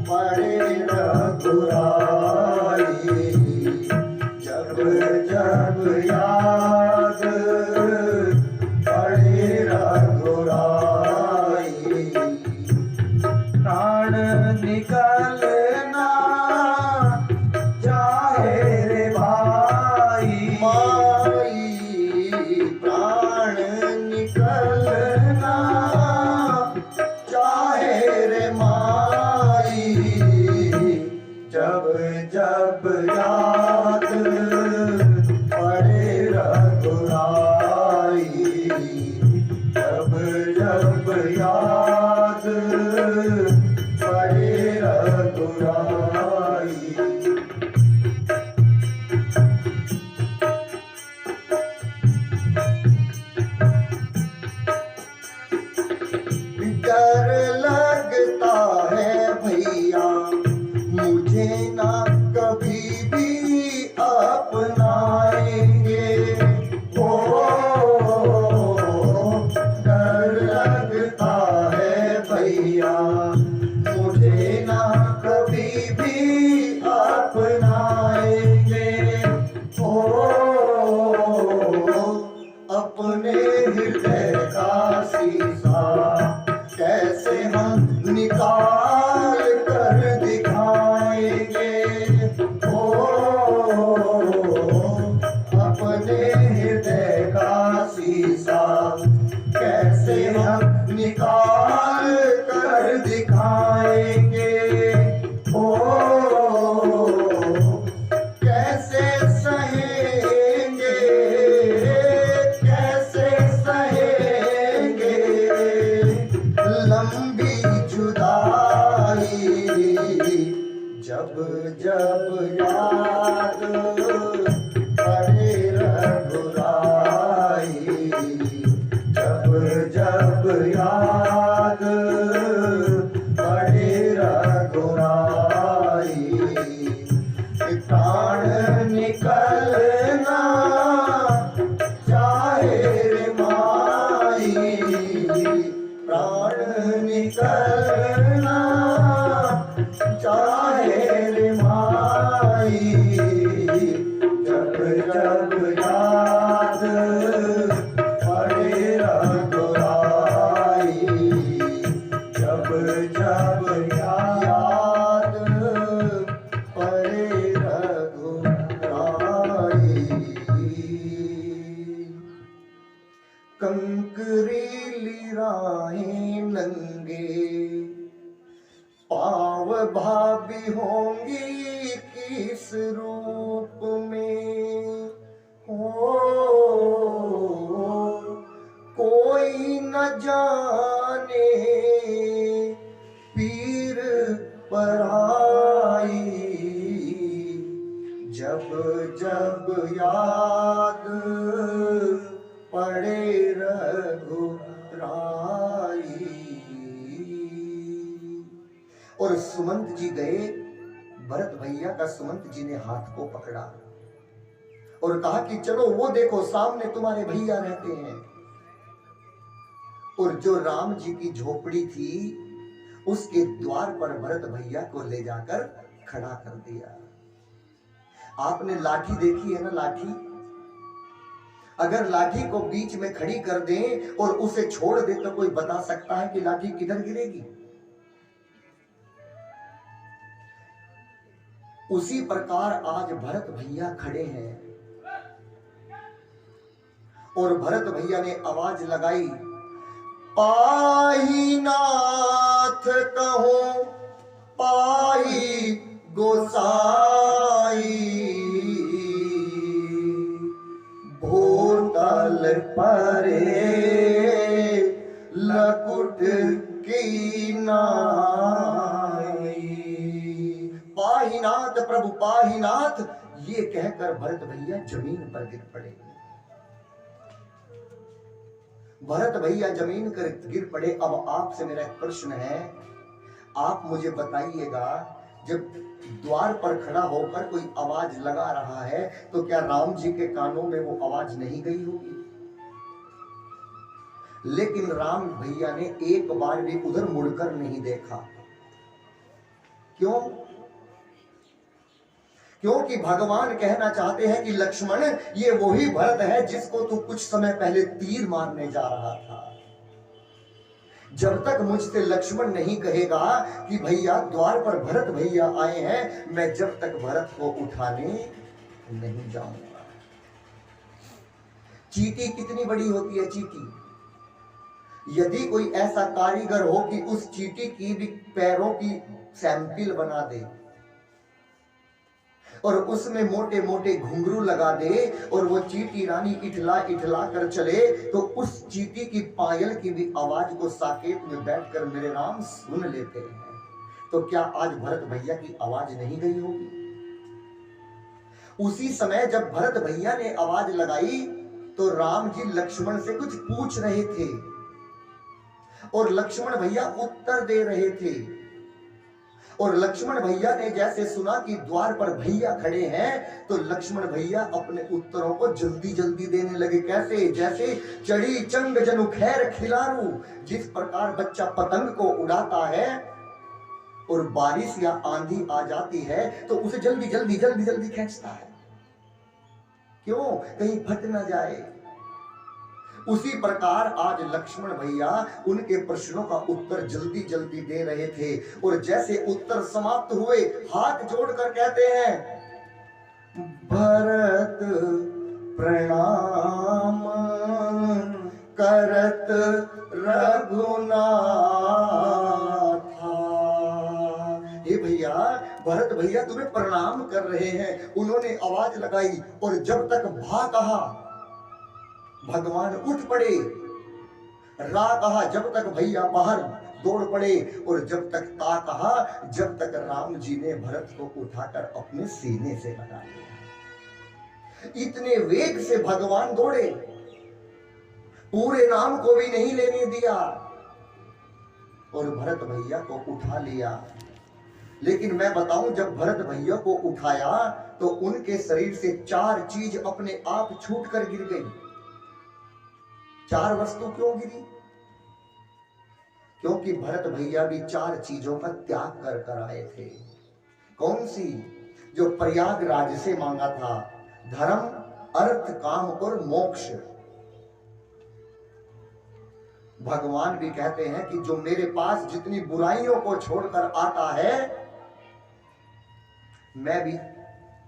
पड़े रघुराई, जब जब याद पड़े रघुराई। प्राण निकलना चाहे रे भाई, माई प्राण निकलना चाहे रे माई। जब जब याद पड़े रघुराई, जब जब याद पड़े रघुराई। डर लगता है भैया मुझे ना कभी भी अपनाएंगे। ओ डर लगता है भैया मुझे ना कभी भी अपनाएंगे। ओ अपने हृदय का शीशा कैसे हम निकाल कर दिखाएंगे। ओ अपने हृदय का शीशा कैसे हम निकाल कर दिखाएंगे। ओ कैसे सहेंगे, कैसे सहेंगे लंबी जुदाई। जब जब याद पड़े रघुराई, जब जब याद पड़े रघुराई। प्राण निकलना चाहे रे माई, प्राण निकलना चाहे रे माई। जब जब याद पड़े रघुराई, जब जब याद पड़े रघुराई। कंकरीली राहें नंगे पाँव भाभी होंगी किस रूप में। हो कोई न जाने पीर पराई। जब जब याद पड़े रघुराई। और सुमंत जी गए, भरत भैया का सुमंत जी ने हाथ को पकड़ा और कहा कि चलो वो देखो सामने तुम्हारे भैया रहते हैं। और जो राम जी की झोपड़ी थी उसके द्वार पर भरत भैया को ले जाकर खड़ा कर दिया। आपने लाठी देखी है ना, लाठी अगर लाठी को बीच में खड़ी कर दें और उसे छोड़ दे तो कोई बता सकता है कि लाठी किधर गिरेगी? उसी प्रकार आज भरत भैया खड़े हैं और भरत भैया ने आवाज लगाई, पाही नाथ कहो पाई गोसाई, भूतल परे लखनऊ कुट की नाई। पाहीनाथ प्रभु पाहीनाथ, ये कहकर भरत भैया जमीन पर गिर पड़े। भरत भैया जमीन पर गिर पड़े। अब आपसे मेरा एक प्रश्न है, आप मुझे बताइएगा, जब द्वार पर खड़ा होकर कोई आवाज लगा रहा है तो क्या राम जी के कानों में वो आवाज नहीं गई होगी? लेकिन राम भैया ने एक बार भी उधर मुड़कर नहीं देखा। क्यों? क्योंकि भगवान कहना चाहते हैं कि लक्ष्मण, ये वही भरत है जिसको तू कुछ समय पहले तीर मारने जा रहा था। जब तक मुझसे लक्ष्मण नहीं कहेगा कि भैया द्वार पर भरत भैया आए हैं, मैं जब तक भरत को उठाने नहीं जाऊंगा। चींटी कितनी बड़ी होती है? चींटी, यदि कोई ऐसा कारीगर हो कि उस चींटी की भी पैरों की सैंपल बना दे और उसमें मोटे मोटे घुंघरू लगा दे और वो चींटी रानी इठला इठला कर चले, तो उस चींटी की पायल की भी आवाज को साकेत में बैठकर मेरे राम सुन लेते हैं। तो क्या आज भरत भैया की आवाज नहीं गई होगी? उसी समय जब भरत भैया ने आवाज लगाई तो राम जी लक्ष्मण से कुछ पूछ रहे थे और लक्ष्मण भैया उत्तर दे रहे थे। और लक्ष्मण भैया ने जैसे सुना कि द्वार पर भैया खड़े हैं तो लक्ष्मण भैया अपने उत्तरों को जल्दी जल्दी देने लगे। कैसे? जैसे चढ़ी चंग जनु खैर खिलारू, जिस प्रकार बच्चा पतंग को उड़ाता है और बारिश या आंधी आ जाती है तो उसे जल्दी जल्दी जल्दी जल्दी खींचता है। क्यों? कहीं फट ना जाए। उसी प्रकार आज लक्ष्मण भैया उनके प्रश्नों का उत्तर जल्दी जल्दी दे रहे थे और जैसे उत्तर समाप्त हुए हाथ जोड़कर कहते हैं, भरत प्रणाम करत रघुनाथा। हे भैया, भरत भैया तुम्हें प्रणाम कर रहे हैं। उन्होंने आवाज लगाई और जब तक भा कहा भगवान उठ पड़े, रा कहा जब तक भैया बाहर दौड़ पड़े और जब तक ता कहा जब तक राम जी ने भरत को उठाकर अपने सीने से लगा लिया। इतने वेग से भगवान दौड़े, पूरे राम को भी नहीं लेने दिया और भरत भैया को उठा लिया। लेकिन मैं बताऊं, जब भरत भैया को उठाया तो उनके शरीर से 4 चीज अपने आप छूट कर गिर गई। 4 वस्तु क्यों गिरी? क्योंकि भरत भैया भी 4 चीजों का त्याग कर कर आए थे। कौन सी? जो प्रयागराज से मांगा था, धर्म, अर्थ, काम और मोक्ष। भगवान भी कहते हैं कि जो मेरे पास जितनी बुराइयों को छोड़कर आता है, मैं भी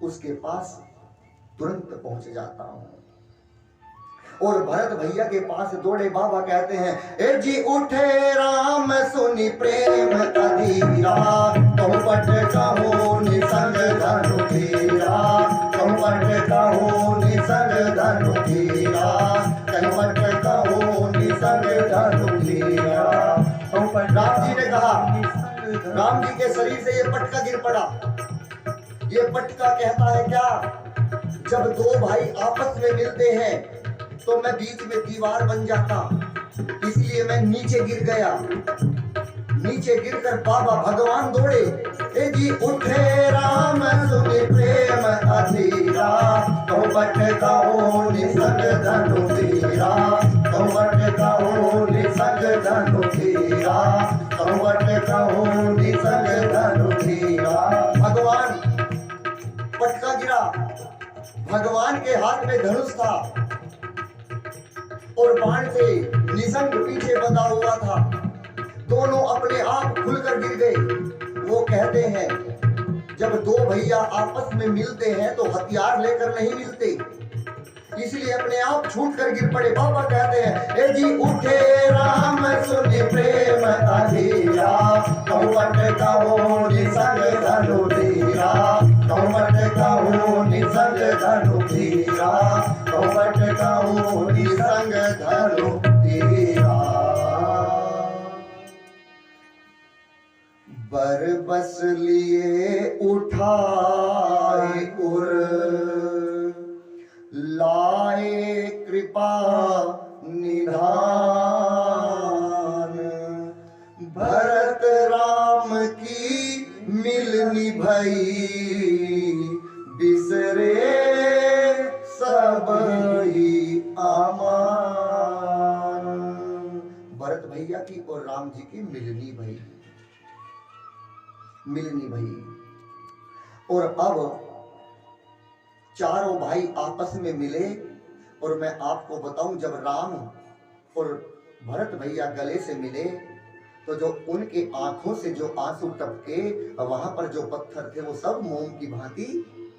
उसके पास तुरंत पहुंच जाता हूं। और भरत भैया के पास दौड़े। बाबा कहते हैं, ए जी उठे राम सुनी प्रेम अधीरा, कहूं पट कहूं निसंग धनु धीरा, कहूं पट कहूं निसंग धनु धीरा, कहूं पट कहूं निसंग धनु धीरा। राम जी ने कहा, राम जी के शरीर से ये पटका गिर पड़ा। ये पटका कहता है क्या? जब 2 भाई आपस में मिलते हैं तो मैं बीच में दीवार बन जाता, इसलिए मैं नीचे गिर गया। नीचे गिरकर बाबा भगवान दौड़े। ए जी उठे राम सुनि प्रेम अधीरा, कहूं पट कहूं निसंग धनु धीरा, कहूं पट कहूं निसंग धनु धीरा, कहूं पट कहूं निसंग धनु धीरा। भगवान, पटका गिरा। भगवान के हाथ में धनुष था और बाण से निसंग पीछे बंधा हुआ था। दोनों अपने आप खुलकर गिर गए। वो कहते हैं, जब 2 भैया आपस में मिलते हैं तो हथियार लेकर नहीं मिलते, इसलिए अपने आप छूट कर गिर पड़े। बाबा कहते हैं, ए जी उठे राम सुनि प्रेम अधीरा, कहूं पट कहूं निसंग धनु धीरा, कहूं पट कहूं निसंग धनु धीरा, कहूं पट कहूं निसंग धनु धीरा। बर बस लिए उठाए उर, लाए कृपा निधान। भरत राम की मिलनी भई, बिसरे सब ही अमान। भरत भैया की और राम जी की मिलनी भई, मिलनी भई। और अब चारों भाई आपस में मिले। और मैं आपको बताऊं, जब राम और भरत भैया गले से मिले तो जो उनके आंखों से जो आंसू टपके, वहां पर जो पत्थर थे वो सब मोम की भांति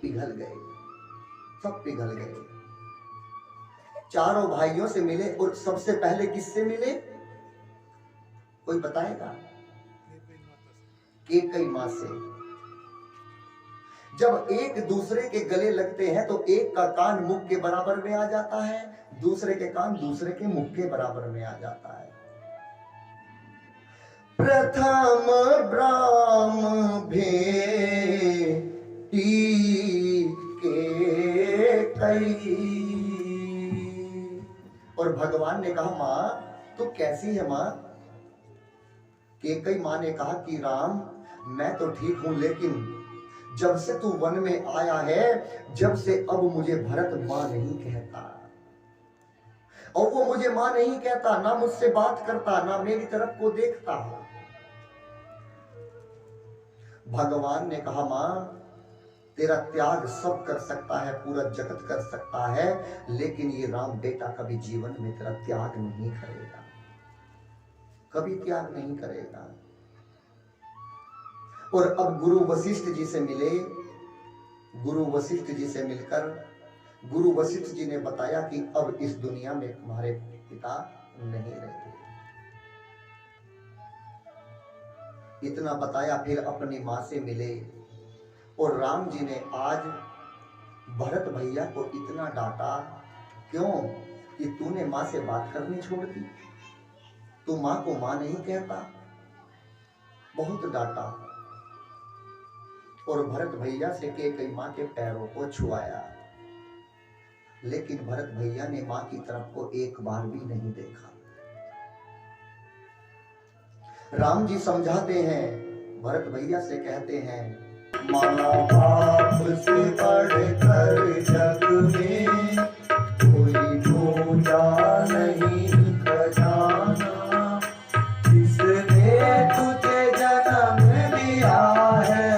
पिघल गए, सब पिघल गए। चारों भाइयों से मिले और सबसे पहले किससे मिले, कोई बताएगा? कैकेयी मां से। जब एक दूसरे के गले लगते हैं तो एक का कान मुख के बराबर में आ जाता है, दूसरे के कान दूसरे के मुख के बराबर में आ जाता है। प्रथम ब्राह्म भेटी कैकेयी। और भगवान ने कहा, मां तू कैसी है मां? कैकेयी मां ने कहा कि राम मैं तो ठीक हूं, लेकिन जब से तू वन में आया है, जब से अब मुझे भरत मां नहीं कहता। और वो मुझे मां नहीं कहता, ना मुझसे बात करता, ना मेरी तरफ को देखता। भगवान ने कहा, मां तेरा त्याग सब कर सकता है, पूरा जगत कर सकता है, लेकिन ये राम बेटा कभी जीवन में तेरा त्याग नहीं करेगा, कभी त्याग नहीं करेगा। और अब गुरु वशिष्ठ जी से मिले। गुरु वशिष्ठ जी से मिलकर गुरु वशिष्ठ जी ने बताया कि अब इस दुनिया में तुम्हारे पिता नहीं रहे। इतना बताया, फिर अपनी मां से मिले। और राम जी ने आज भरत भैया को इतना डांटा, क्यों? कि तूने मां से बात करनी छोड़ दी, तू मां को मां नहीं कहता। बहुत डांटा। और भरत भैया से कैकेयी मां के पैरों को छुआया, लेकिन भरत भैया ने मां की तरफ को एक बार भी नहीं देखा। राम जी समझाते हैं, भरत भैया से कहते हैं, मां बाप से बढ़कर जग में कोई दूजा नहीं खजाना। जिसने तुझे जन्म दिया है,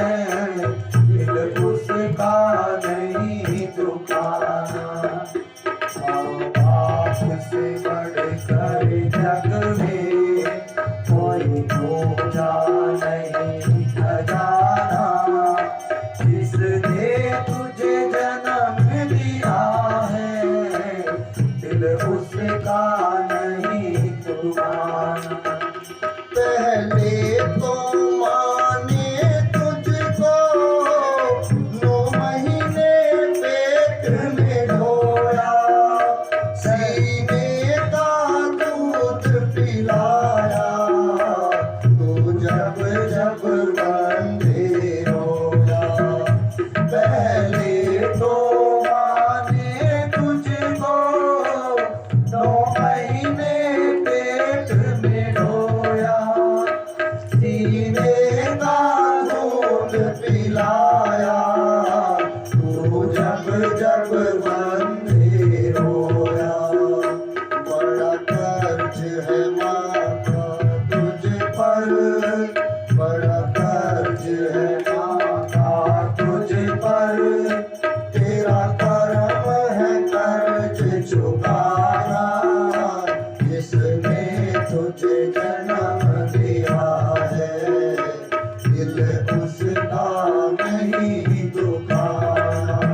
उसका नहीं दुखाना।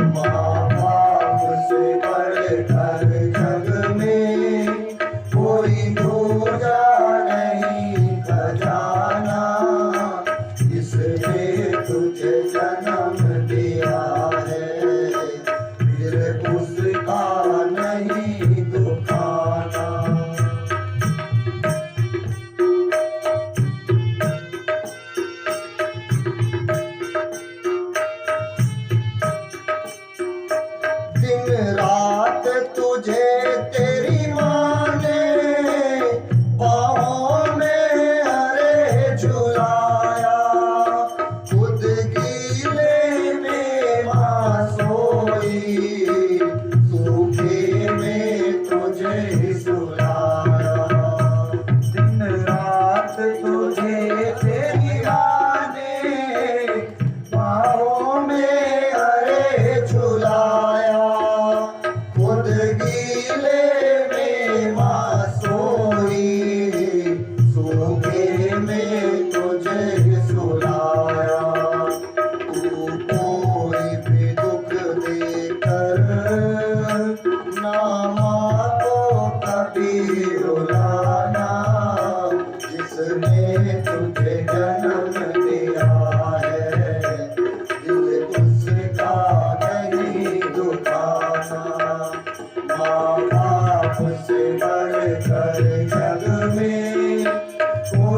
मां बाप से बढ़कर जग में कोई दूजा नहीं खजाना। जिसने तुझे जन्म दिया है, दिल उसका नहीं दुखाना। पहले तो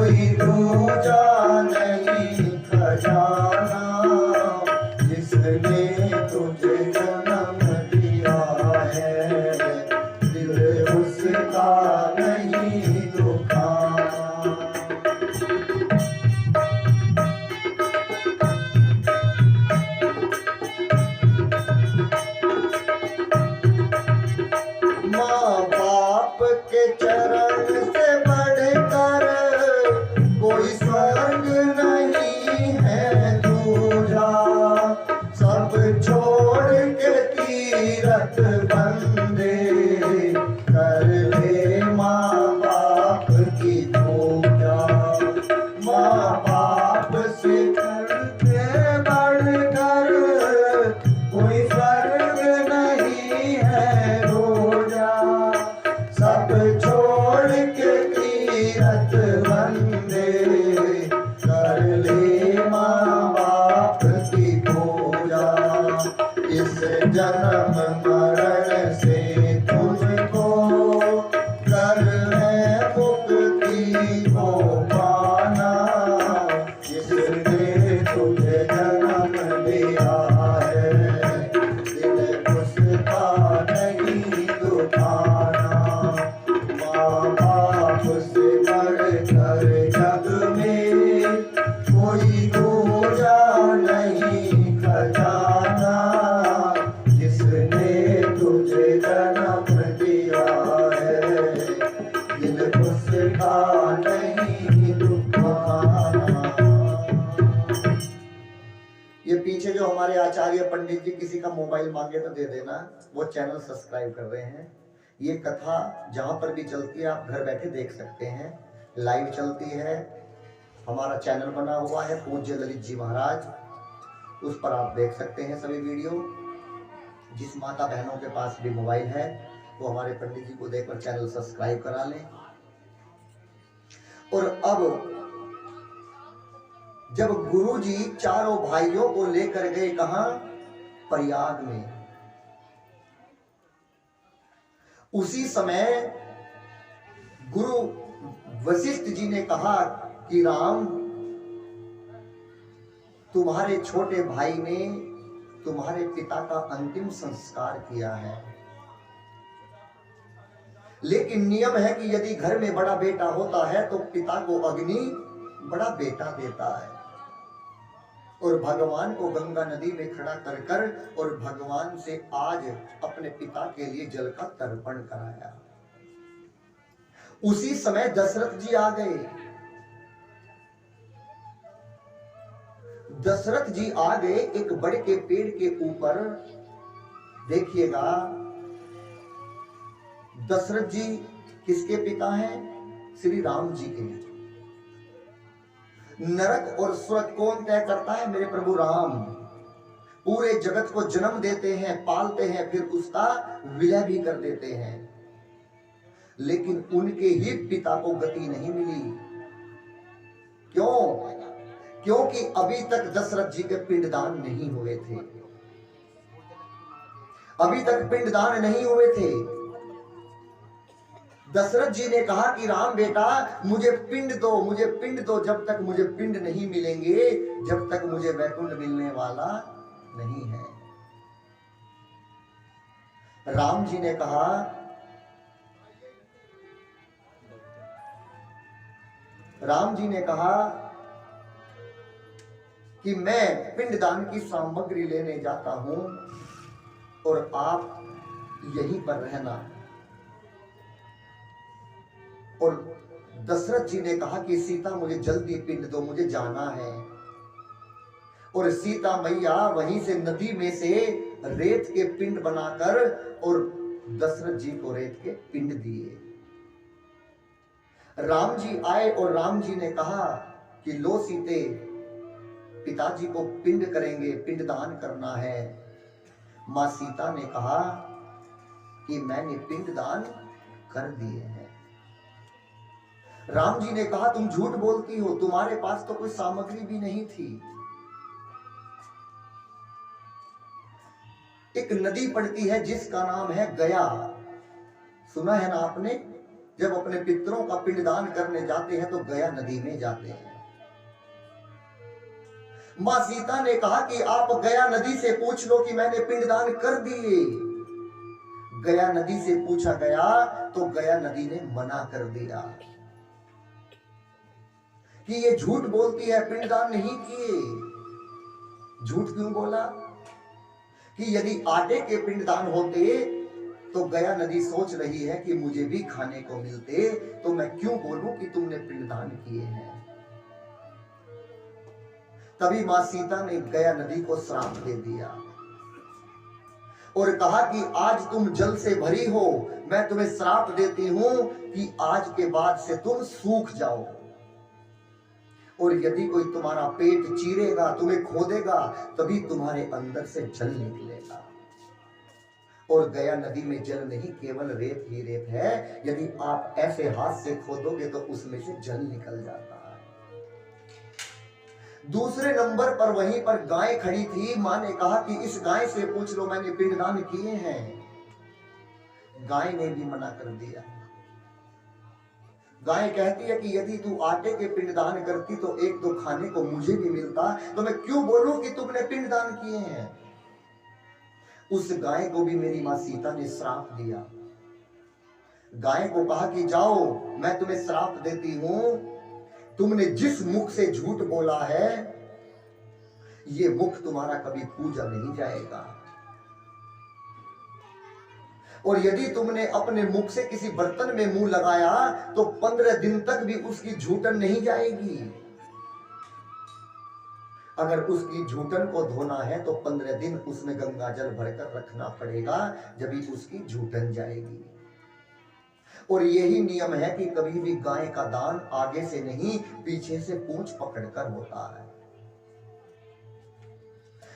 कोई दूजा नहीं खजाना, जिसने तुझे जन्म दिया है, दिल उसका नहीं दुखाना। माँ बाप के चरण से बढ़कर कोई स्वर्ग नहीं है दूजा, सब छोड़ के तीरथ बंदे कर ले माँ बाप की पूजा। माँ बाप से करके बढ़कर कोई स्वर्ग नहीं है दूजा, सब छोड़ के तीरथ बंदे कर ले माँ बाप की पूजा। इस जन्म मरण से तुझको कर है मुक्ति को पाना, जिसने तुझे जन्म दिया है, दिल उसका नहीं दुखाना। माँ बाप से बढ़कर जग में कोई दूजा नहीं खजाना, जिसने तुझे जन्म दिया है, दिल उसका नहीं दुखाना। ये पीछे जो हमारे आचार्य पंडित जी किसी का मोबाइल मांगे तो दे देना, वो चैनल सब्सक्राइब कर रहे हैं। ये कथा जहां पर भी चलती है आप घर बैठे देख सकते हैं, लाइव चलती है। हमारा चैनल बना हुआ है पूज्य ललित जी महाराज, उस पर आप देख सकते हैं सभी वीडियो। जिस माता बहनों के पास भी मोबाइल है वो हमारे पंडित जी को देखकर चैनल सब्सक्राइब करा लें। और अब जब गुरु जी चारों भाइयों को लेकर गए कहां, प्रयाग में, उसी समय गुरु वशिष्ठ जी ने कहा कि राम, तुम्हारे छोटे भाई ने तुम्हारे पिता का अंतिम संस्कार किया है, लेकिन नियम है कि यदि घर में बड़ा बेटा होता है तो पिता को अग्नि बड़ा बेटा देता है। और भगवान को गंगा नदी में खड़ा कर कर और भगवान से आज अपने पिता के लिए जल का तर्पण कराया। उसी समय दशरथ जी आ गए। दशरथ जी आ गए एक बड़े के पेड़ के ऊपर। देखिएगा, दशरथ जी किसके पिता हैं? श्री राम जी के। नरक और स्वर्ग कौन तय करता है? मेरे प्रभु राम। पूरे जगत को जन्म देते हैं, पालते हैं, फिर उसका विलय भी कर देते हैं, लेकिन उनके ही पिता को गति नहीं मिली। क्यों? क्योंकि अभी तक दशरथ जी के पिंडदान नहीं हुए थे। अभी तक पिंडदान नहीं हुए थे। दशरथ जी ने कहा कि राम बेटा मुझे पिंड दो, मुझे पिंड दो। जब तक मुझे पिंड नहीं मिलेंगे, जब तक मुझे वैकुंठ मिलने वाला नहीं है। राम जी ने कहा कि मैं पिंडदान की सामग्री लेने जाता हूं और आप यहीं पर रहना। और दशरथ जी ने कहा कि सीता मुझे जल्दी पिंड दो, मुझे जाना है। और सीता मैया वहीं से नदी में से रेत के पिंड बनाकर और दशरथ जी को रेत के पिंड दिए। राम जी आए और राम जी ने कहा कि लो सीते, पिताजी को पिंड करेंगे, पिंडदान करना है। मां सीता ने कहा कि मैंने पिंडदान कर दिए हैं। राम जी ने कहा तुम झूठ बोलती हो, तुम्हारे पास तो कोई सामग्री भी नहीं थी। एक नदी पड़ती है जिसका नाम है गया, सुना है ना आपने? जब अपने पितरों का पिंडदान करने जाते हैं तो गया नदी में जाते हैं। मां सीता ने कहा कि आप गया नदी से पूछ लो कि मैंने पिंडदान कर दिए। गया नदी से पूछा गया तो गया नदी ने मना कर दिया कि ये झूठ बोलती है, पिंडदान नहीं किए। झूठ क्यों बोला? कि यदि आटे के पिंडदान होते तो गया नदी सोच रही है कि मुझे भी खाने को मिलते, तो मैं क्यों बोलूं कि तुमने पिंडदान किए हैं। तभी मां सीता ने गया नदी को श्राप दे दिया और कहा कि आज तुम जल से भरी हो, मैं तुम्हें श्राप देती हूं कि आज के बाद से तुम सूख जाओ, और यदि कोई तुम्हारा पेट चीरेगा, तुम्हें खोदेगा, तभी तुम्हारे अंदर से जल निकलेगा। और गया नदी में जल नहीं, केवल रेत ही रेत है। यदि आप ऐसे हाथ से खोदोगे तो उसमें से जल निकल जाता है। दूसरे नंबर पर वहीं पर गाय खड़ी थी। मां ने कहा कि इस गाय से पूछ लो मैंने पिंडदान किए हैं। गाय ने भी मना कर दिया। गाय कहती है कि यदि तू आटे के पिंडदान करती तो एक दो खाने को मुझे भी मिलता, तो मैं क्यों बोलूं कि तुमने पिंडदान किए हैं। उस गाय को भी मेरी मां सीता ने श्राप दिया। गाय को कहा कि जाओ, मैं तुम्हें श्राप देती हूं, तुमने जिस मुख से झूठ बोला है ये मुख तुम्हारा कभी पूजा नहीं जाएगा, और यदि तुमने अपने मुख से किसी बर्तन में मुंह लगाया तो 15 दिन तक भी उसकी झूठन नहीं जाएगी। अगर उसकी झूठन को धोना है तो 15 दिन उसमें गंगा जल भरकर रखना पड़ेगा, जब भी उसकी झूठन जाएगी। और यही नियम है कि कभी भी गाय का दान आगे से नहीं, पीछे से पूंछ पकड़कर होता है।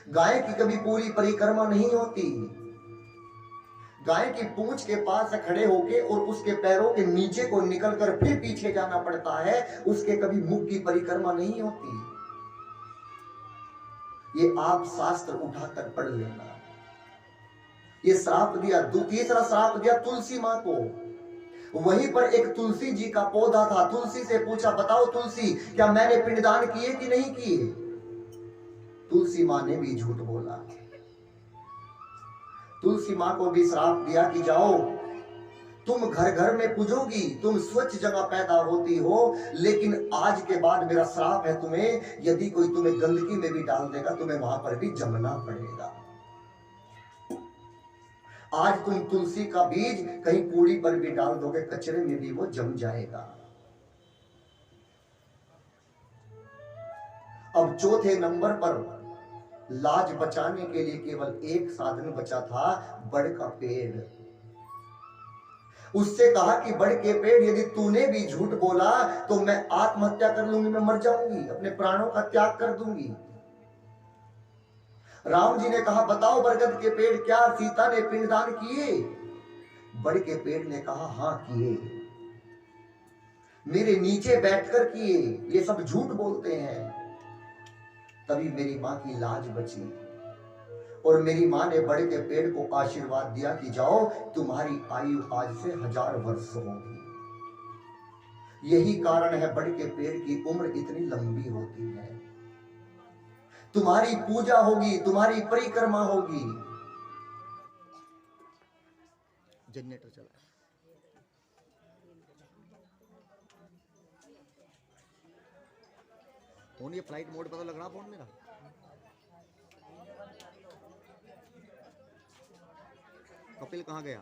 गाय की कभी पूरी परिक्रमा नहीं होती। गाय की पूंछ के पास खड़े होके और उसके पैरों के नीचे को निकलकर फिर पीछे जाना पड़ता है, उसके कभी मुख की परिक्रमा नहीं होती। ये आप शास्त्र उठाकर पढ़ लेना। ये श्राप दिया। तीसरा श्राप दिया तुलसी मां को। वहीं पर एक तुलसी जी का पौधा था। तुलसी से पूछा, बताओ तुलसी, क्या मैंने पिंडदान किए कि नहीं किए। तुलसी मां ने भी झूठ बोला। तुलसी मां को भी श्राप दिया कि जाओ, तुम घर घर में पूजोगी, तुम स्वच्छ जगह पैदा होती हो, लेकिन आज के बाद मेरा श्राप है तुम्हें, यदि कोई तुम्हें गंदगी में भी डाल देगा तुम्हें वहां पर भी जमना पड़ेगा। आज तुम तुलसी का बीज कहीं कूड़ी पर भी डाल दोगे, कचरे में भी वो जम जाएगा। अब चौथे नंबर पर लाज बचाने के लिए केवल एक साधन बचा था, बड़ का पेड़। उससे कहा कि बड़ के पेड़, यदि तूने भी झूठ बोला तो मैं आत्महत्या कर लूंगी, मैं मर जाऊंगी, अपने प्राणों का त्याग कर दूंगी। राम जी ने कहा, बताओ बरगद के पेड़, क्या सीता ने पिंडदान किए। बड़ के पेड़ ने कहा, हां किए, मेरे नीचे बैठकर किए, ये सब झूठ बोलते हैं। तभी मेरी मां की लाज बची और मेरी मां ने बड़ के पेड़ को आशीर्वाद दिया कि जाओ, तुम्हारी आयु आज से 1000 वर्ष होगी। यही कारण है बड़ के पेड़ की उम्र इतनी लंबी होती है। तुम्हारी पूजा होगी, तुम्हारी परिक्रमा होगी। जनरेटर चला। फोन ये फ्लाइट मोड पता लग रहा फोन मेरा। कपिल कहाँ गया?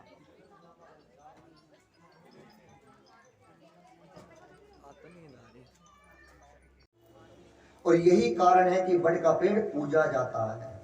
और यही कारण है कि बड़ का पेड़ पूजा जाता है।